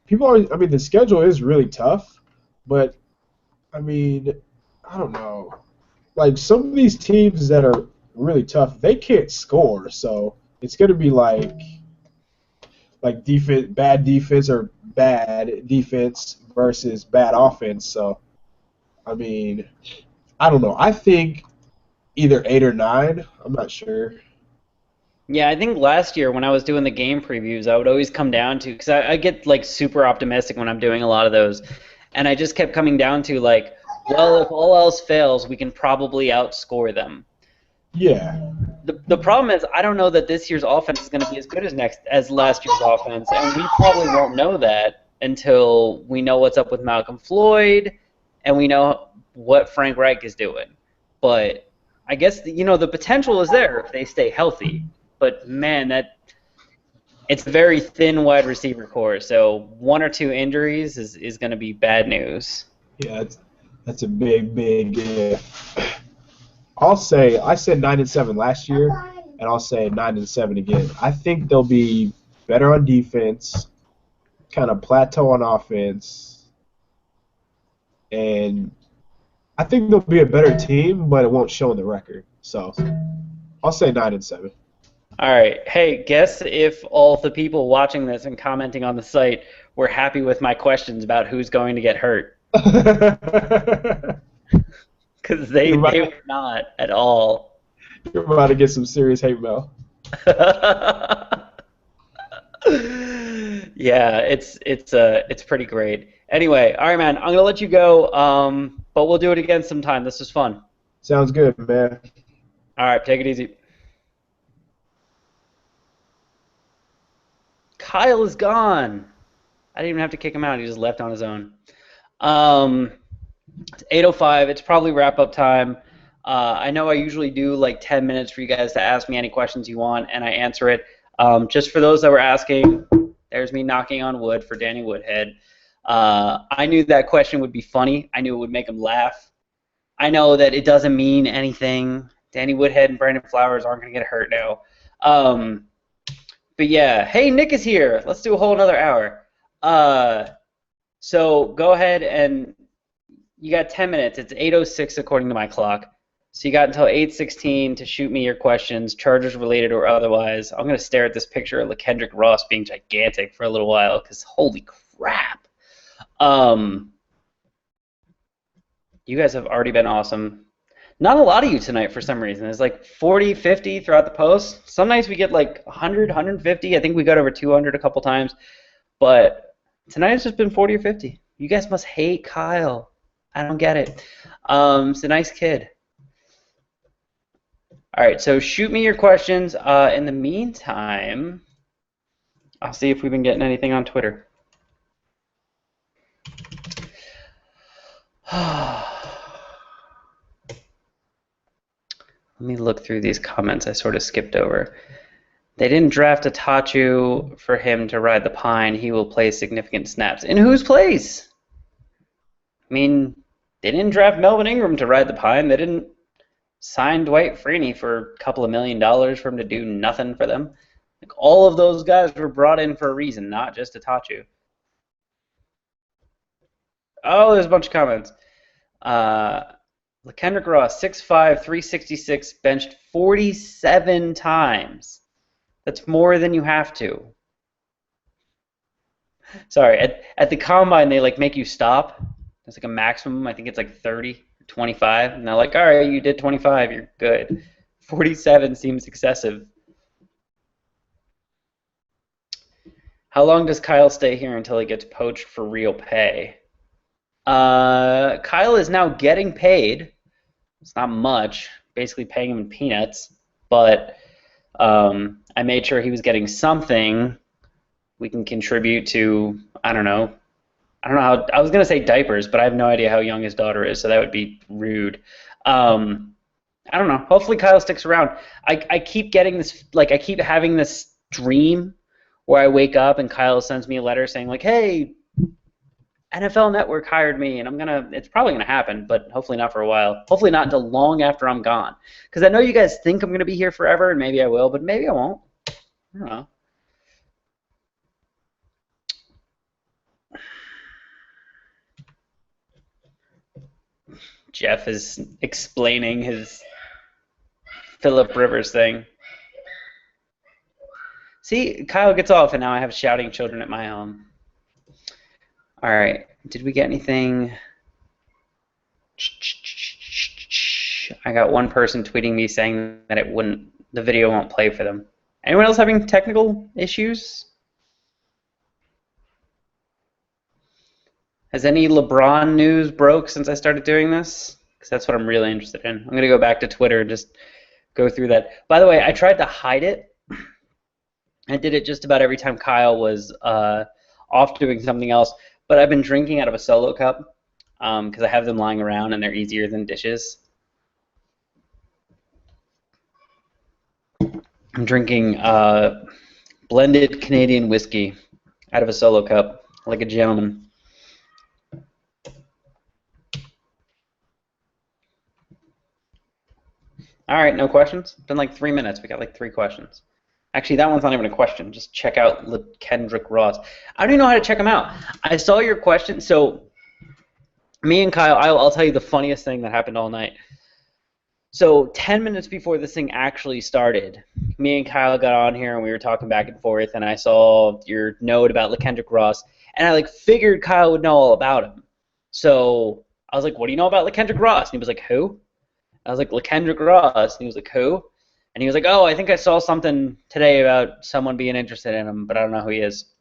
The schedule is really tough, but I don't know. Like some of these teams that are really tough, they can't score, so it's going to be like bad defense or bad defense versus bad offense. So I don't know. I think either 8 or 9. I'm not sure. Yeah, I think last year when I was doing the game previews, I would always come down to, because I get like super optimistic when I'm doing a lot of those, and I just kept coming down to like, well, if all else fails, we can probably outscore them. Yeah. The problem is I don't know that this year's offense is going to be as good as last year's offense, and we probably won't know that until we know what's up with Malcolm Floyd and we know what Frank Reich is doing. But I guess the potential is there if they stay healthy. But man, it's a very thin wide receiver core, so 1 or 2 injuries is going to be bad news. Yeah, that's a big if. I said 9-7 last year, and I'll say 9-7 again. I think they'll be better on defense, kind of plateau on offense, and I think they'll be a better team, but it won't show in the record. So I'll say 9-7. All right. Hey, guess if all the people watching this and commenting on the site were happy with my questions about who's going to get hurt. Because they were not at all. You're about to get some serious hate mail. Yeah, it's pretty great. Anyway, all right, man. I'm gonna let you go, but we'll do it again sometime. This was fun. Sounds good, man. All right, take it easy. Kyle is gone. I didn't even have to kick him out. He just left on his own. It's 8:05. It's probably wrap-up time. I know I usually do like 10 minutes for you guys to ask me any questions you want, and I answer it. Just for those that were asking, there's me knocking on wood for Danny Woodhead. I knew that question would be funny. I knew it would make him laugh. I know that it doesn't mean anything. Danny Woodhead and Brandon Flowers aren't going to get hurt now. But yeah, hey, Nick is here. Let's do a whole another hour. So go ahead and you got 10 minutes. It's 8:06 according to my clock. So you got until 8:16 to shoot me your questions, Chargers related or otherwise. I'm going to stare at this picture of LaKendrick Ross being gigantic for a little while because holy crap. You guys have already been awesome. Not a lot of you tonight for some reason. There's like 40, 50 throughout the post. Some nights we get like 100, 150. I think we got over 200 a couple times. But tonight it's just been 40 or 50. You guys must hate Kyle. I don't get it. He's a nice kid. All right, so shoot me your questions. In the meantime, I'll see if we've been getting anything on Twitter. Let me look through these comments I sort of skipped over. They didn't draft Atachu for him to ride the pine. He will play significant snaps. In whose place? I mean, they didn't draft Melvin Ingram to ride the pine. They didn't sign Dwight Freeney for a couple of $1 million for him to do nothing for them. Like, all of those guys were brought in for a reason, not just Atachu. Oh, there's a bunch of comments. LaKendrick Ross, 6'5", 366, benched 47 times. That's more than you have to. Sorry, at the combine they like make you stop. There's like a maximum. I think it's like 30, 25, and they're like, all right, you did 25, you're good. 47 seems excessive. How long does Kyle stay here until he gets poached for real pay? Kyle is now getting paid. It's not much, basically paying him in peanuts, but I made sure he was getting something we can contribute to. I don't know how, I was going to say diapers, but I have no idea how young his daughter is, so that would be rude. I don't know. Hopefully Kyle sticks around. I keep getting this, like, I keep having this dream where I wake up and Kyle sends me a letter saying, like, hey, NFL Network hired me, and it's probably going to happen, but hopefully not for a while. Hopefully not until long after I'm gone. Because I know you guys think I'm going to be here forever, and maybe I will, but maybe I won't. I don't know. Jeff is explaining his Phillip Rivers thing. See, Kyle gets off, and now I have shouting children at my home. All right, did we get anything? I got one person tweeting me saying that the video won't play for them. Anyone else having technical issues? Has any LeBron news broke since I started doing this? Because that's what I'm really interested in. I'm going to go back to Twitter and just go through that. By the way, I tried to hide it. I did it just about every time Kyle was off doing something else. But I've been drinking out of a solo cup because I have them lying around and they're easier than dishes. I'm drinking blended Canadian whiskey out of a solo cup, like a gentleman. All right, no questions? It's been like 3 minutes. We got like 3 questions. Actually, that one's not even a question. Just check out LaKendrick Ross. I don't even know how to check him out. I saw your question. So me and Kyle, I'll tell you the funniest thing that happened all night. So 10 minutes before this thing actually started, me and Kyle got on here and we were talking back and forth, and I saw your note about LaKendrick Ross, and I like figured Kyle would know all about him. So I was like, what do you know about LaKendrick Ross? And he was like, who? I was like, LaKendrick Ross. And he was like, who? And he was like, oh, I think I saw something today about someone being interested in him, but I don't know who he is.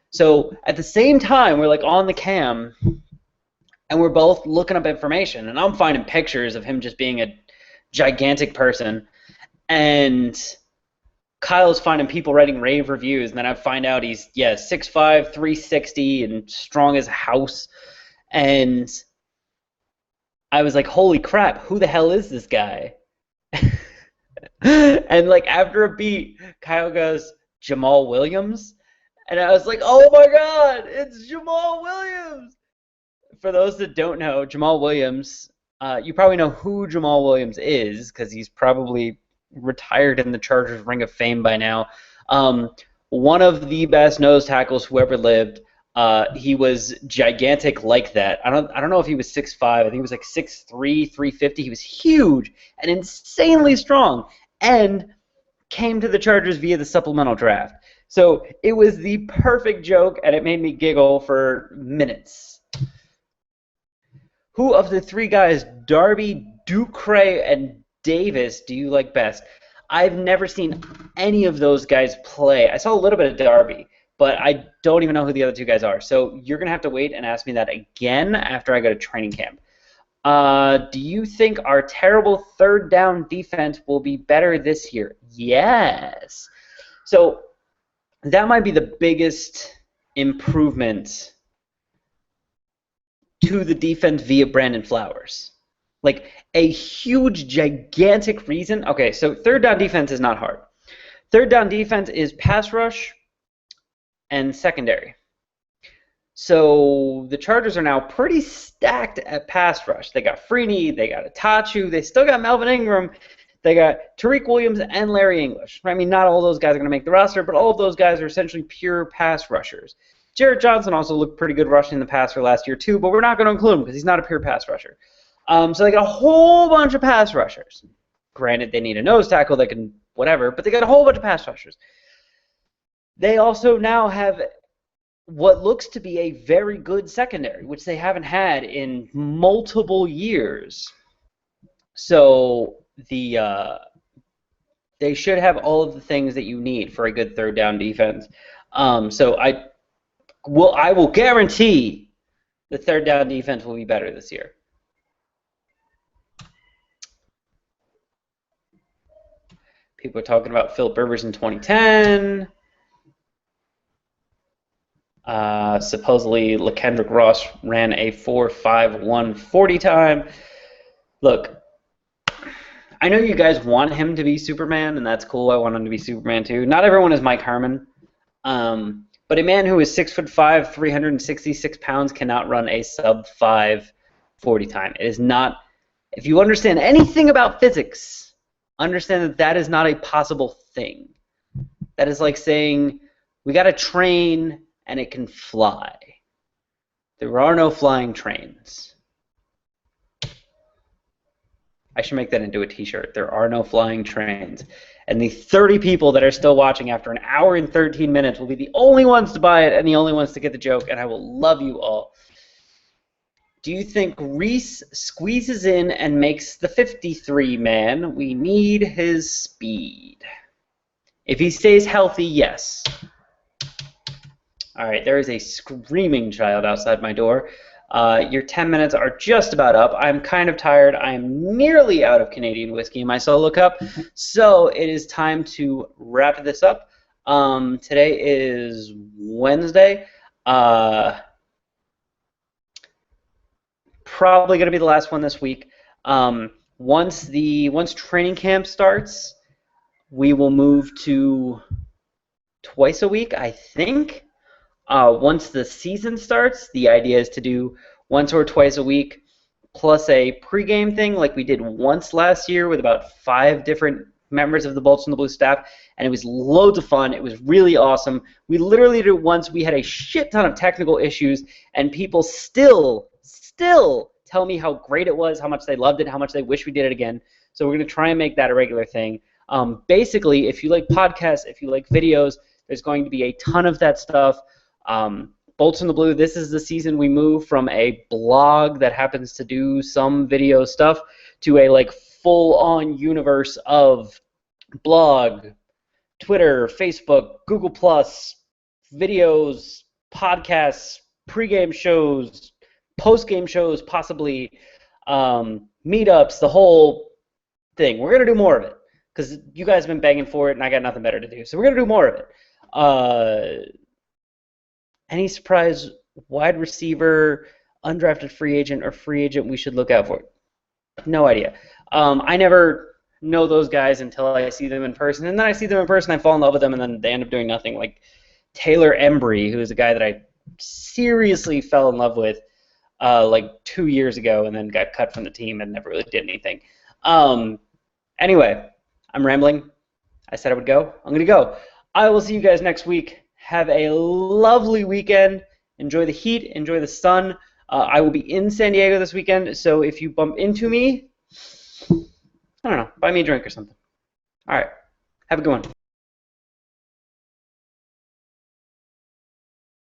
So at the same time, we're like on the cam, and we're both looking up information, and I'm finding pictures of him just being a gigantic person, and Kyle's finding people writing rave reviews, and then I find out he's 6'5", 360, and strong as a house, and I was like, holy crap, who the hell is this guy? And like after a beat, Kyle goes, Jamal Williams, And I was like, oh my God, it's Jamal Williams. For those that don't know, Jamal Williams, you probably know who Jamal Williams is because he's probably retired in the Chargers Ring of Fame by now. Um, One of the best nose tackles who ever lived. He was gigantic like that. I don't know if he was 6'5". I think he was like 6'3", 350. He was huge and insanely strong, and came to the Chargers via the supplemental draft. So it was the perfect joke, and it made me giggle for minutes. Who of the three guys, Darby, Ducre, and Davis, do you like best? I've never seen any of those guys play. I saw a little bit of Darby, but I don't even know who the other two guys are. So you're going to have to wait and ask me that again after I go to training camp. Do you think our terrible third down defense will be better this year? Yes. So that might be the biggest improvement to the defense via Brandon Flowers. Like a huge, gigantic reason. Okay, so third down defense is not hard. Third down defense is pass rush and secondary. So the Chargers are now pretty stacked at pass rush. They got Freeney, they got Itachu, they still got Melvin Ingram, they got Tariq Williams and Larry English. I mean, not all those guys are going to make the roster, but all of those guys are essentially pure pass rushers. Jarrett Johnson also looked pretty good rushing the passer last year too, but we're not going to include him because he's not a pure pass rusher. So they got a whole bunch of pass rushers. Granted, they need a nose tackle that can whatever, but they got a whole bunch of pass rushers. They also now have what looks to be a very good secondary, which they haven't had in multiple years. So they should have all of the things that you need for a good third down defense. So I will guarantee the third down defense will be better this year. People are talking about Philip Rivers in 2010. Supposedly, LaKendrick Ross ran a 4.51 40 time. Look, I know you guys want him to be Superman, and that's cool. I want him to be Superman too. Not everyone is Mike Harmon. But a man who is 6'5", 366 pounds cannot run a sub-5 40 time. It is not. If you understand anything about physics, understand that that is not a possible thing. That is like saying we got a train and it can fly. There are no flying trains. I should make that into a t-shirt. There are no flying trains. And the 30 people that are still watching after an hour and 13 minutes will be the only ones to buy it and the only ones to get the joke, and I will love you all. Do you think Reese squeezes in and makes the 53 man? We need his speed. If he stays healthy, yes. All right, there is a screaming child outside my door. Your 10 minutes are just about up. I'm kind of tired. I'm nearly out of Canadian whiskey in my solo cup, so it is time to wrap this up. Today is Wednesday. Probably going to be the last one this week. Once training camp starts, we will move to twice a week, I think. Once the season starts, the idea is to do once or twice a week, plus a pregame thing like we did once last year with about 5 different members of the Bolts and the Blue staff, and it was loads of fun. It was really awesome. We literally did it once. We had a shit ton of technical issues, and people still tell me how great it was, how much they loved it, how much they wish we did it again. So we're going to try and make that a regular thing. Basically, if you like podcasts, if you like videos, there's going to be a ton of that stuff. Bolts in the Blue, this is the season we move from a blog that happens to do some video stuff to a like full-on universe of blog, Twitter, Facebook, Google+, videos, podcasts, pregame shows, postgame shows, possibly meetups, the whole thing. We're going to do more of it because you guys have been begging for it and I got nothing better to do. So we're going to do more of it. Any surprise wide receiver, undrafted free agent, or free agent we should look out for? No idea. I never know those guys until I see them in person, and then I see them in person, I fall in love with them, and then they end up doing nothing. Like Taylor Embry, who is a guy that I seriously fell in love with like 2 years ago and then got cut from the team and never really did anything. Anyway, I'm rambling. I said I would go. I'm going to go. I will see you guys next week. Have a lovely weekend. Enjoy the heat. Enjoy the sun. I will be in San Diego this weekend, so if you bump into me, I don't know, buy me a drink or something. All right. Have a good one.